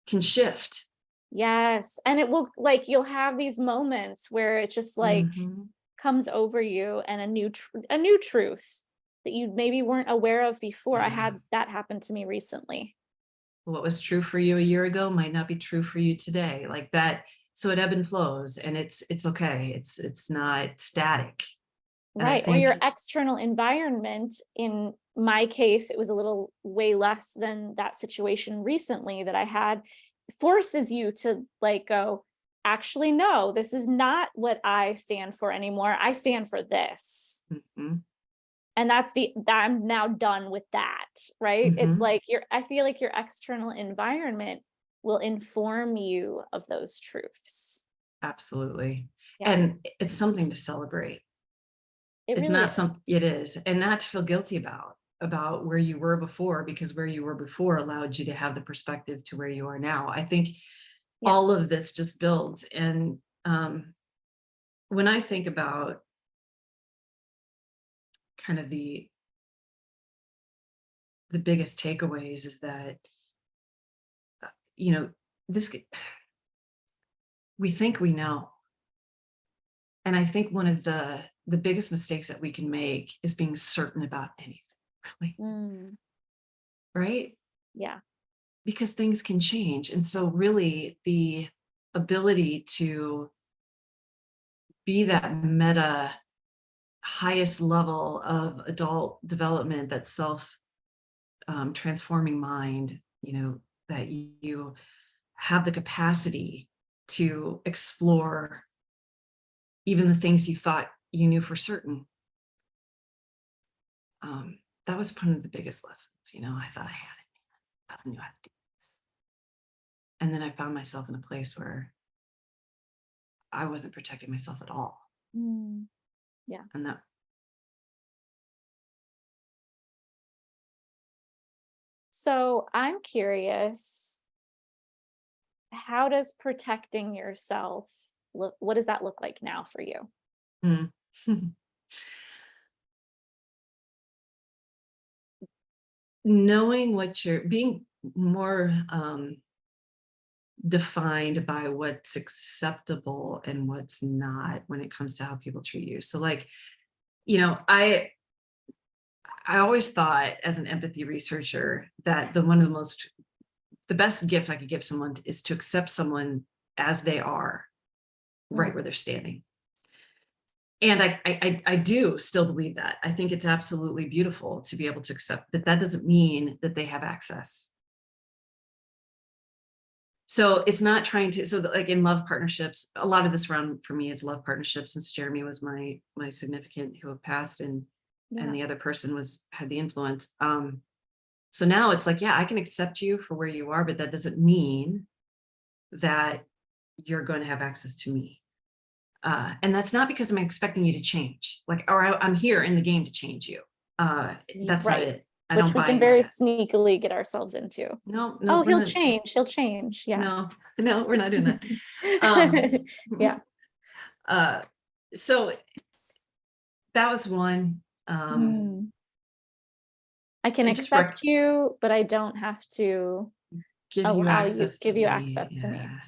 can shift. yes. And it will, like, you'll have these moments where it just like Mhm. comes over you, and a new truth that you maybe weren't aware of before. I Yeah. had that happen to me recently. What was true for you a year ago might not be true for you today, like that. So it ebb and flows, and it's okay. It's not static. And I Right. Or your think external environment. In my case, it was a little way less than that situation recently that I had, forces you to like go, actually, no, this is not what I stand for anymore. I stand for this. Mhm. And that I'm now done with that, right? It's Mhm. like I feel like your external environment will inform you of those truths. Absolutely. Yeah, And it's something to celebrate. it It's really not is. something it is, and not to feel guilty about where you were before, because where you were before allowed you to have the perspective to where you are now. I think Yeah. all of this just builds. And when I think about kind of the biggest takeaways is that, you know, this we think we know. And I think one of the biggest mistakes that we can make is being certain about anything, really, Mm, right? yeah. Because things can change. And so really the ability to be that meta highest level of adult development, that self transforming mind, that you have the capacity to explore even the things you thought you knew for certain. Um, that was one of the biggest lessons. I thought I had it. I thought I knew how to do this. And then I found myself in a place where I wasn't protecting myself at all. Mm, yeah. And that, So I'm curious, how does protecting yourself look? What does that look like now for you? mm. Knowing what you're being more defined by what's acceptable and what's not when it comes to how people treat you. So like, you know, I I always thought as an empathy researcher that the best gift I could give someone is to accept someone as they are, right Mm, where they're standing. And I do still believe that. I think it's absolutely beautiful to be able to accept, but that doesn't mean that they have access. So it's not trying to, like in love partnerships, a lot of this round for me is love partnerships, since Jeremy was my significant who have passed, and yeah. the other person had the influence. So now it's like, yeah, I can accept you for where you are, but that doesn't mean that you're going to have access to me. And that's not because I'm expecting you to change, like, or I'm here in the game to change you. That's not Right. it. I Which don't we buy can into very that. sneakily get ourselves into. No, no, Oh, we're he'll not. change. He'll change. Yeah. No, no, we're not doing that. Um, Yeah. uh, so that was one. Mm. I can I just accept you, but I don't have to give you allow you, access to give you me. access to me. Yeah.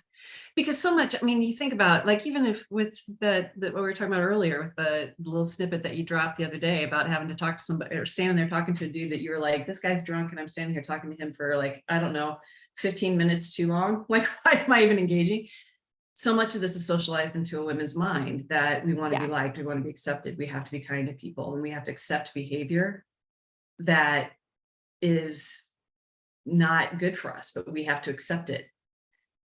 Because so much, I mean, you think about, like, even if with what we were talking about earlier with the little snippet that you dropped the other day about having to talk to somebody or standing there talking to a dude that you were like, this guy's drunk and I'm standing here talking to him for, like, I don't know, 15 minutes too long. Like, why am I even engaging? So much of this is socialized into a woman's mind that we want to be Yeah. liked, we want to be accepted, we have to be kind to people, and we have to accept behavior that is not good for us, but we have to accept it.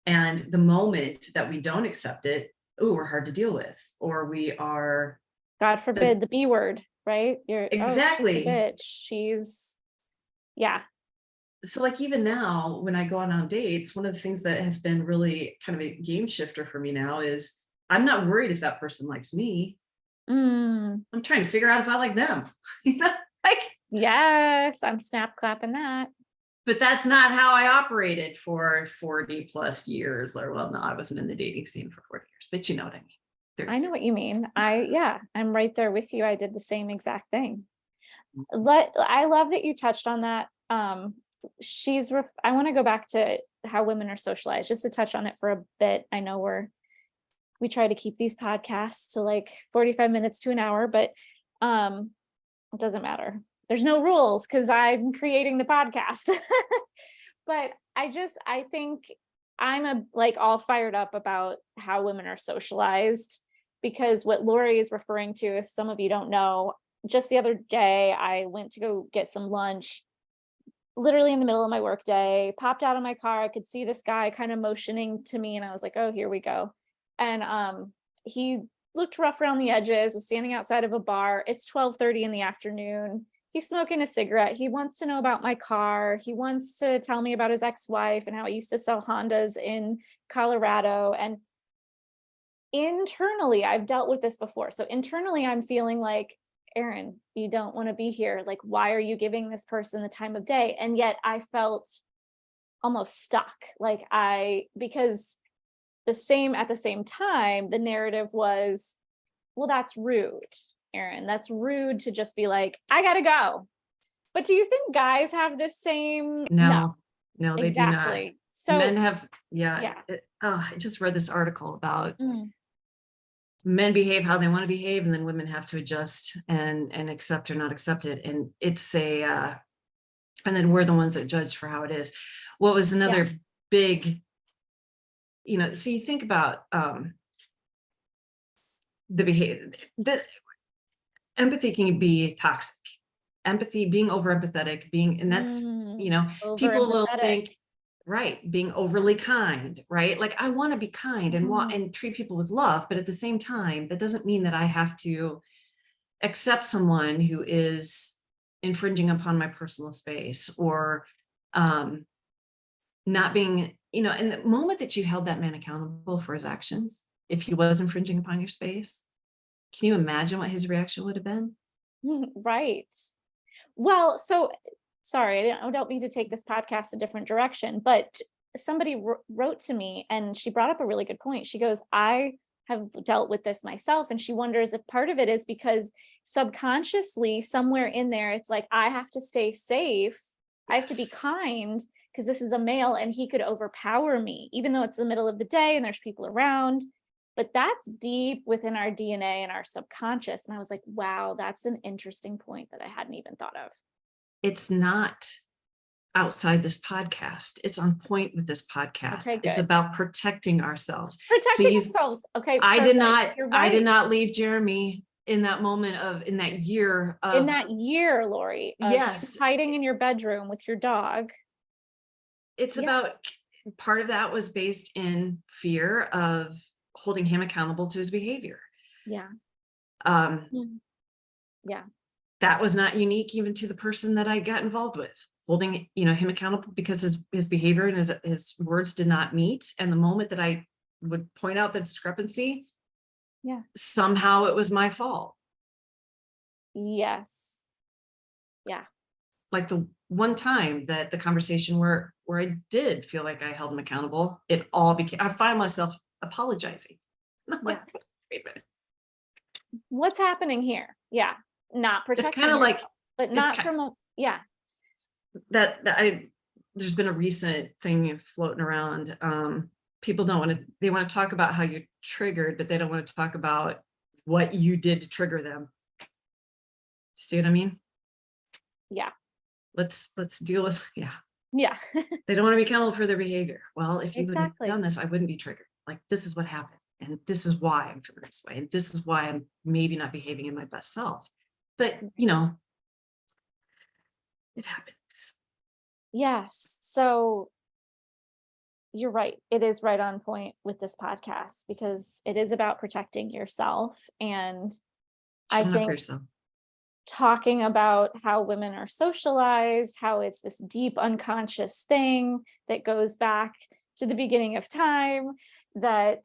And the moment that we don't accept it, oh, we're hard to deal with, or we are God the forbid the B word, right? Oh, she's a exactly. bitch. Yeah. So like even now when I go on dates, one of the things that has been really kind of a game shifter for me now is I'm not worried if that person likes me. Mm, I'm trying to figure out if I like them. you know, like, yes. I'm snap clapping that. but that's not how I operated for 40 plus years. Or well, no, I wasn't in the dating scene for 40 years, but you know what I mean. 30 I know what you mean. Yeah, I'm right there with you. I did the same exact thing. I love that you touched on that. I want to go back to how women are socialized, just to touch on it for a bit. I know we try to keep these podcasts to like 45 minutes to an hour, but it doesn't matter. There's no rules because I'm creating the podcast. But I think like all fired up about how women are socialized, because what Lauri is referring to, if some of you don't know, just the other day I went to go get some lunch, literally in the middle of my work day, popped out of my car. I could see this guy kind of motioning to me, and I was like, oh, here we go. And he looked rough around the edges, was standing outside of a bar. It's 12:30 in the afternoon. He's smoking a cigarette. He wants to know about my car. He wants to tell me about his ex-wife and how he used to sell Hondas in Colorado. And internally, I've dealt with this before. So internally, I'm feeling like, Aaron, you don't want to be here. Like, why are you giving this person the time of day? And yet I felt almost stuck. Because at the same time, the narrative was, well, that's rude, Aaron. That's rude to just be like, I gotta go. But do you think guys have this same? No, they do not. Exactly. So Men have, yeah. I just read this article about Mm, men behave how they want to behave, and then women have to adjust and accept or not accept it. And it's and then we're the ones that judge for how it is. What was another big, so you think about the behavior, the empathy can be toxic. Empathy, being over empathetic, and that's, people will over-empathetic. think, right, being overly kind, right? Like, I want to be kind and want and treat people with love, but at the same time, that doesn't mean that I have to accept someone who is infringing upon my personal space, or not being, in the moment that you held that man accountable for his actions, if he was infringing upon your space, can you imagine what his reaction would have been? Right. Well, so sorry, I don't mean to take this podcast a different direction, but somebody wrote to me and she brought up a really good point. She goes, I have dealt with this myself. And she wonders if part of it is because subconsciously, somewhere in there, it's like, I have to stay safe. I have to be kind because this is a male and he could overpower me, even though it's the middle of the day and there's people around. But that's deep within our DNA and our subconscious. And I was like, wow, that's an interesting point that I hadn't even thought of. It's not outside this podcast. It's on point with this podcast. Okay, it's good. about protecting ourselves. Protecting ourselves. Okay. I perfect. did not, You're right. I did not leave Jeremy in that moment in that year of, in that year, Lauri, of yes, hiding in your bedroom with your dog. it's about, part of that was based in fear of holding him accountable to his behavior. Yeah. Yeah. That was not unique even to the person that I got involved with, holding, him accountable because his behavior and his words did not meet. And the moment that I would point out the discrepancy, somehow it was my fault. Yes. Yeah. Like the one time that the conversation where I did feel like I held him accountable, it all became, I find myself apologizing. Like, wait a minute. What's happening here? Yeah. Not protecting. It's kind of like, but not from a, that there's been a recent thing floating around. People they want to talk about how you're triggered, but they don't want to talk about what you did to trigger them. See what I mean? Yeah. Let's deal with, Yeah. They don't want to be accountable for their behavior. Well, if you would have Exactly. done this, I wouldn't be triggered. Like, this is what happened. And this is why I'm feeling this way. And this is why I'm maybe not behaving in my best self. But, it happens. Yes. So you're right. It is right on point with this podcast because it is about protecting yourself. And I think talking about how women are socialized, how it's this deep unconscious thing that goes back to the beginning of time, that,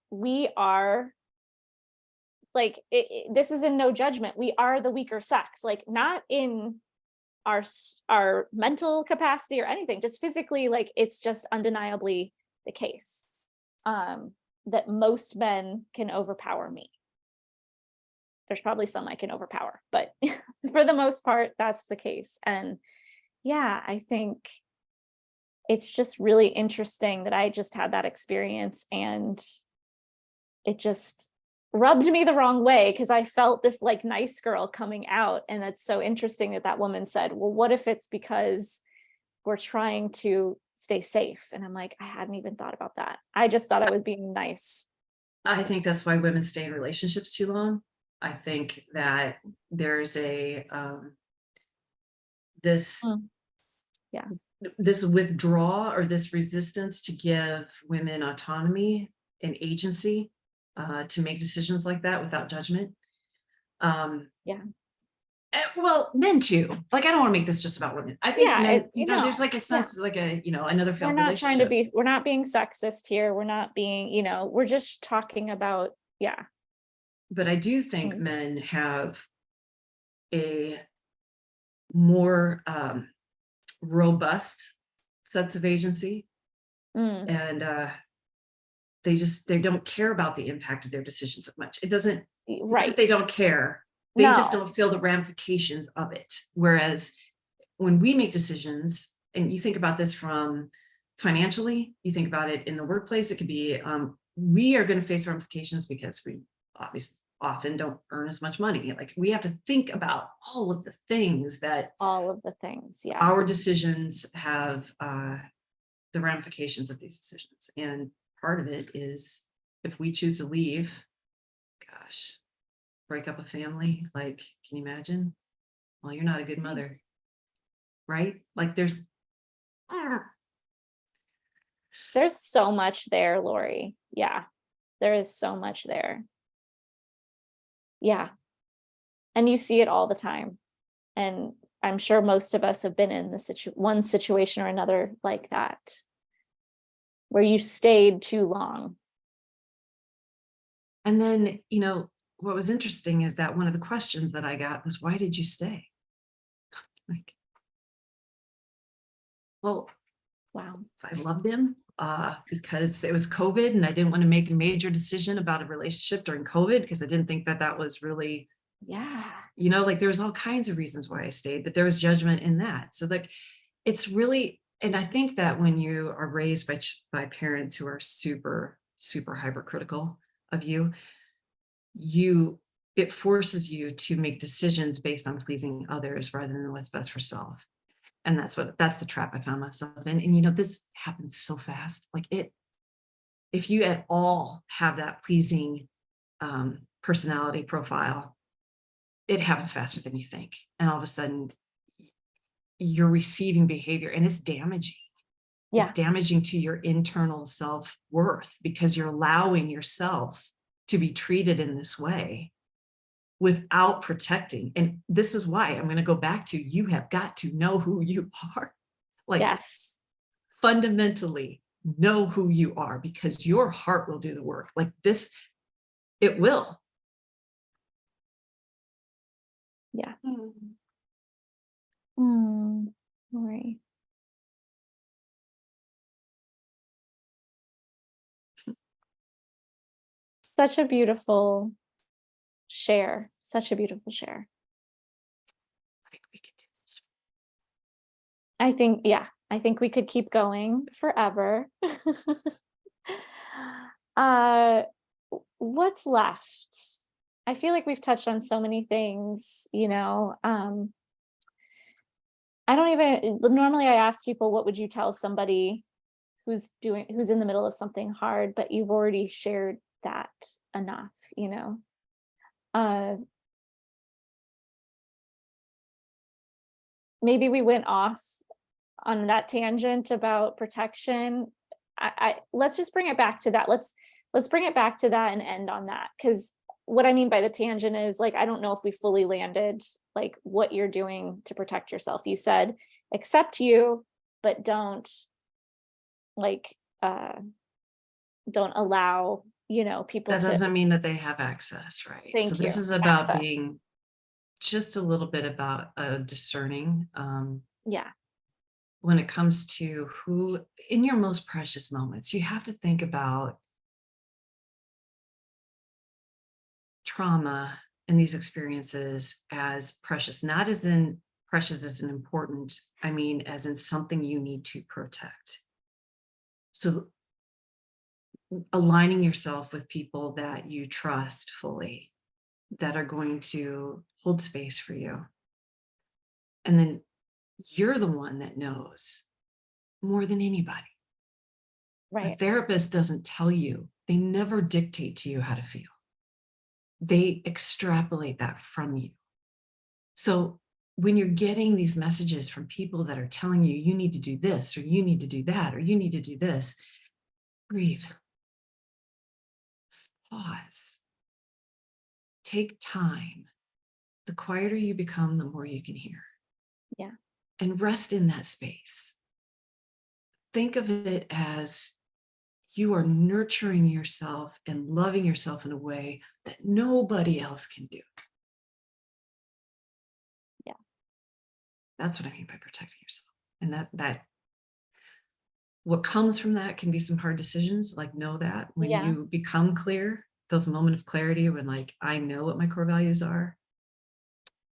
we are like, this is in no judgment. We are the weaker sex, like not in our mental capacity or anything, just physically, like it's just undeniably the case that most men can overpower me. There's probably some I can overpower, but for the most part, that's the case. And I think it's just really interesting that I just had that experience and it just rubbed me the wrong way because I felt this like nice girl coming out. And it's so interesting that woman said, well, what if it's because we're trying to stay safe? And I'm like, I hadn't even thought about that. I just thought I was being nice. I think that's why women stay in relationships too long. I think that there's this withdrawal or this resistance to give women autonomy an agency to make decisions like that without judgment. Yeah. Well, men too. Like, I don't want to make this just about women. I think Yeah, men, you know, there's like a yeah. sense, like another We're failed not trying to relationship. be, we're not being sexist here. We're not being, we're just talking about, yeah. But I do think Mm, men have a more robust sense of agency, mm, and they don't care about the impact of their decisions so much. It doesn't, not that right. they don't care, they just No, don't feel the ramifications of it. Whereas when we make decisions, and you think about this from financially, you think about it in the workplace, it could be we are going to face ramifications because we obviously often don't earn as much money. Like, we have to think about all of the things that all of the things. Yeah. our decisions have, the ramifications of these decisions. And part of it is, if we choose to leave, gosh, break up a family, like, can you imagine? Well, you're not a good mother, right? Like, There's so much there, Lauri. Yeah. There is so much there. Yeah. And you see it all the time. And I'm sure most of us have been in the one situation or another like that, where you stayed too long. and then, what was interesting is that one of the questions that I got was, why did you stay? Like, well, Wow. I loved him because it was COVID and I didn't want to make a major decision about a relationship during COVID because I didn't think that that was really, Yeah. like, there was all kinds of reasons why I stayed, but there was judgment in that. So, like, it's really, and I think that when you are raised by parents who are super, super hypercritical of you, it forces you to make decisions based on pleasing others rather than what's best for self. And that's the trap I found myself in. And this happens so fast. Like, if you at all have that pleasing personality profile, it happens faster than you think. And all of a sudden you're receiving behavior, and it's damaging. It's Yeah. damaging to your internal self-worth because you're allowing yourself to be treated in this way without protecting. And this is why I'm going to go back to, you have got to know who you are. Like, Yes. fundamentally know who you are, because your heart will do the work. Like this, it will. Yeah. Hmm. Lauri. Such a beautiful share. Such a beautiful share. Like, we could do this. I think we could keep going forever. uh what's left? I feel like we've touched on so many things, I don't even normally I ask people, what would you tell somebody who's in the middle of something hard, but you've already shared that enough, Uh maybe we went off on that tangent about protection. I let's just bring it back to that. Let's bring it back to that and end on that. Because what I mean by the tangent is, like, I don't know if we fully landed like what you're doing to protect yourself. You said accept you, but like don't allow, people That to doesn't mean that they have access, right? So thank this you. is about Access. being just a little bit about discerning Yeah. when it comes to who in your most precious moments. You have to think about trauma and these experiences as precious, not as in precious as an important, I mean, as in something you need to protect. So aligning yourself with people that you trust fully, that are going to hold space for you. And then you're the one that knows more than anybody. A Right. therapist doesn't tell you, they never dictate to you how to feel. They extrapolate that from you. So when you're getting these messages from people that are telling you, you need to do this, or you need to do that, or you need to do this, breathe. pause. Take time. The quieter you become, the more you can hear. Yeah. And rest in that space. Think of it as you are nurturing yourself and loving yourself in a way that nobody else can do. Yeah. That's what I mean by protecting yourself. And that what comes from that can be some hard decisions. Like, know that when Yeah. you become clear, those moments of clarity when, like, I know what my core values are.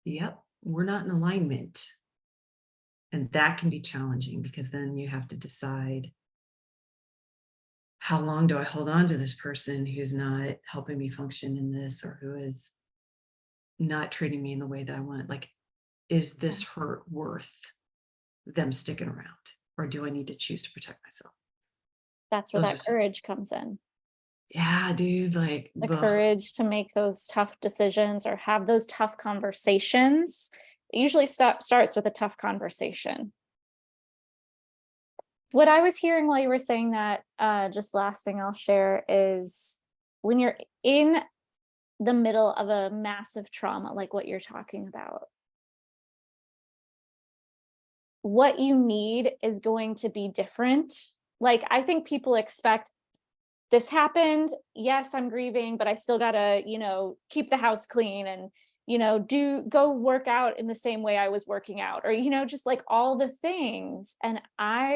Yep, we're not in alignment. And that can be challenging because then you have to decide, how long do I hold on to this person who's not helping me function in this, or who is not treating me in the way that I want? Like, is this hurt worth them sticking around? Or do I need to choose to protect myself? That's where Those that are some, courage comes in. yeah, dude, like The ugh. courage to make those tough decisions or have those tough conversations. It usually starts with a tough conversation. What I was hearing while you were saying that, just last thing I'll share is when you're in the middle of a massive trauma, like what you're talking about, what you need is going to be different. Like, I think people expect, this happened, yes, I'm grieving, but I still gotta, keep the house clean and, go work out in the same way I was working out, or, just like all the things. And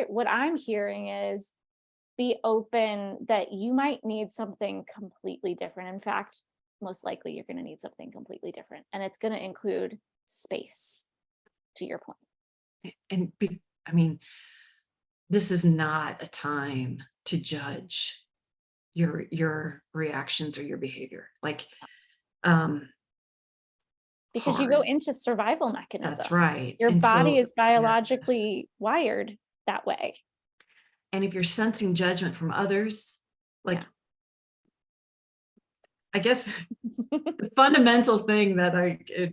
what I'm hearing is, be open that you might need something completely different. In fact, most likely you're going to need something completely different. And it's going to include space, to your point. And I mean, this is not a time to judge your reactions or your behavior. Like, Because you go hard. into survival mechanisms. That's right. Your And body so, is yes. biologically wired that way. And if you're sensing judgment from others, like, Yeah. I guess the fundamental thing that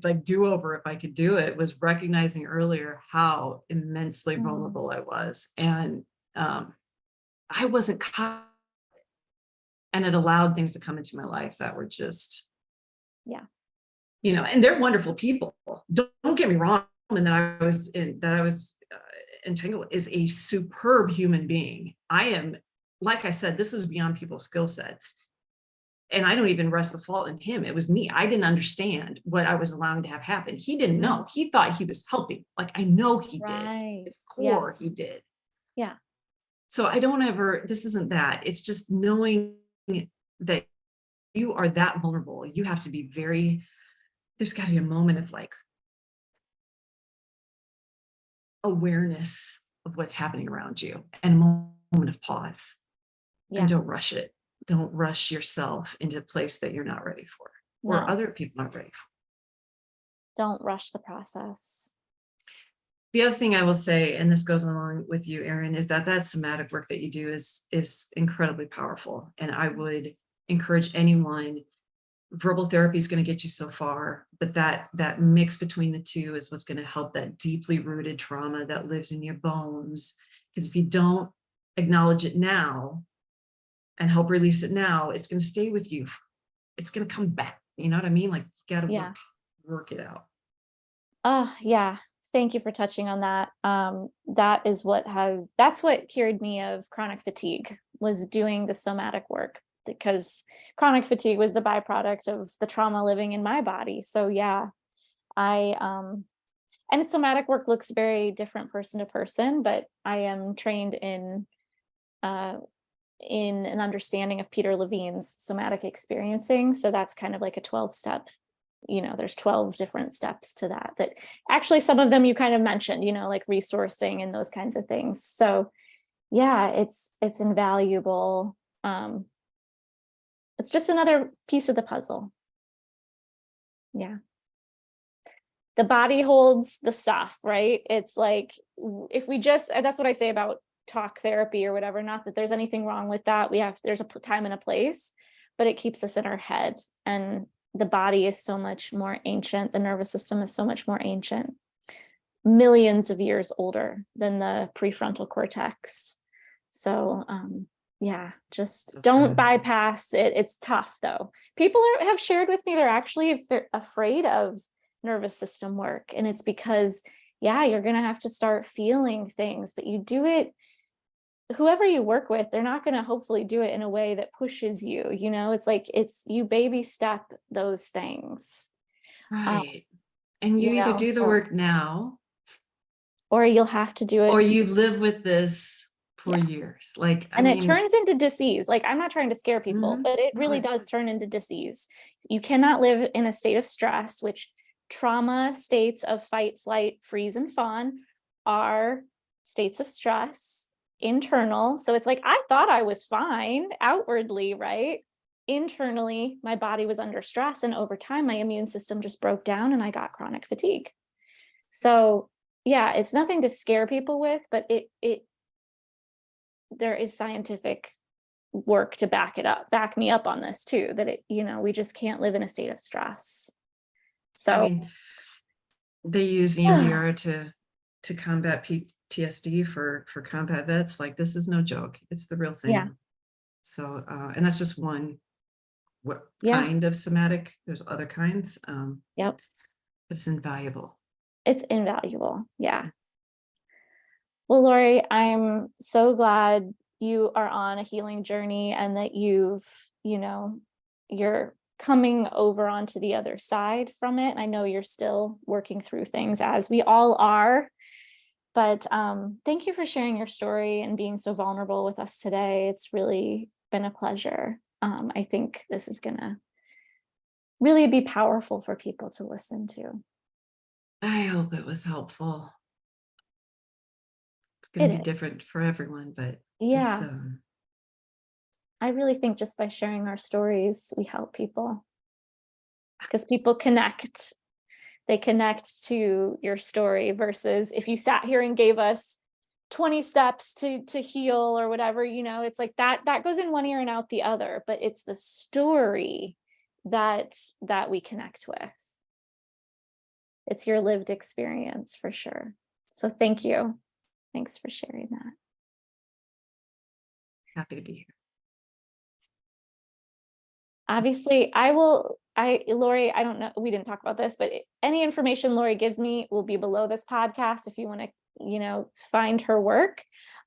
like do over, if I could do it, was recognizing earlier how immensely vulnerable I was. And I wasn't caught, and it allowed things to come into my life that were just, Yeah. And they're wonderful people. Don't get me wrong. And that I was entangled with is a superb human being. I am, like I said, this is beyond people's skill sets. And I don't even rest the fault in him. It was me. I didn't understand what I was allowing to have happen. He didn't know. He thought he was helping. Like, I know he did. His core, he did. Yeah. So I don't ever, this isn't that. It's just knowing that you are that vulnerable. You have to be there's got to be a moment of like awareness of what's happening around you and a moment of pause. Yeah. And don't rush it. Don't rush yourself into a place that you're not ready for, or No. other people aren't ready for. Don't rush the process. The other thing I will say, and this goes along with you, Erin, is that somatic work that you do is incredibly powerful. And I would encourage anyone. Verbal therapy is going to get you so far, but that mix between the two is what's going to help that deeply rooted trauma that lives in your bones. Because if you don't acknowledge it now and help release it now, it's going to stay with you. It's going to come back. You know what I mean? Like, you got to work it out. Oh, yeah. Thank you for touching on that. That's what cured me of chronic fatigue, was doing the somatic work, because chronic fatigue was the byproduct of the trauma living in my body. So yeah, and somatic work looks very different person to person, but I am trained in an understanding of Peter Levine's somatic experiencing. So that's kind of like a 12-step, there's 12 different steps to that actually some of them you kind of mentioned, like resourcing and those kinds of things. So yeah, it's invaluable. It's just another piece of the puzzle. Yeah. The body holds the stuff, right? It's like, if we just, that's what I say about talk therapy or whatever, not that there's anything wrong with that. There's a time and a place, but it keeps us in our head. And the body is so much more ancient. The nervous system is so much more ancient, millions of years older than the prefrontal cortex. So Yeah, just So don't proud of you. bypass it. It's tough though. People have shared with me they're actually afraid of nervous system work. And it's because, yeah, you're going to have to start feeling things, but you do it, whoever you work with, they're not going to hopefully do it in a way that pushes you. You know, it's like it's you baby step those things. Um, Right. And you you either know, do the so, work now or you'll have to do or it. you live with this for Yeah. years. Like, I And it mean, turns into disease. Like, I'm not trying to scare people, mhm. but it No, really does turn into disease. You cannot live in a state of stress, which trauma states of fight, flight, freeze, and fawn are states of stress, internal. So it's like, I thought I was fine outwardly, right? Internally, my body was under stress. And over time, my immune system just broke down and I got chronic fatigue. So yeah, it's nothing to scare people with, but there is scientific work to back me up on this too, that we just can't live in a state of stress. I So mean, they use EMDR to combat PTSD for combat vets. Like, this is no joke. It's the real yeah, thing. So, and that's just one what yeah, kind of somatic. There's other kinds, yep, but it's invaluable. it's invaluable. Yeah. Well, Lauri, I'm so glad you are on a healing journey and that you're coming over onto the other side from it. I know you're still working through things, as we all are. But thank you for sharing your story and being so vulnerable with us today. It's really been a pleasure. I think this is going to really be powerful for people to listen to. I hope it was helpful. It's going It to be is. different for everyone, but it's Yeah. I really think just by sharing our stories, we help people because people connect. They connect to your story versus if you sat here and gave us 20 steps to heal or whatever, it's like that goes in one ear and out the other, but it's the story that we connect with. It's your lived experience for sure. So thank you. Thanks for sharing that. happy to be here. Obviously, Lauri, I don't know, we didn't talk about this, but any information Lauri gives me will be below this podcast if you want to, find her work.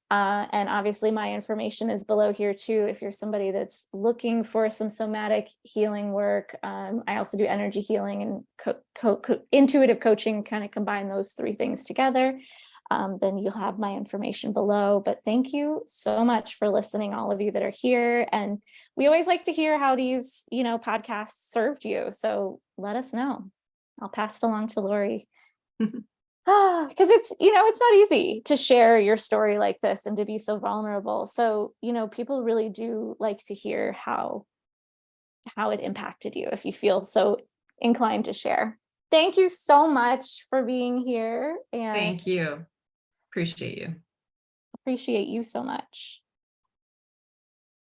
And obviously my information is below here too, if you're somebody that's looking for some somatic healing work. I also do energy healing and intuitive coaching, kind of combine those three things together. Then you'll have my information below. But thank you so much for listening, all of you that are here. And we always like to hear how these, podcasts served you. So let us know. I'll pass it along to Lauri. Because it's not easy to share your story like this and to be so vulnerable. So, people really do like to hear how it impacted you if you feel so inclined to share. Thank you so much for being here and Thank you. Appreciate you. appreciate you so much.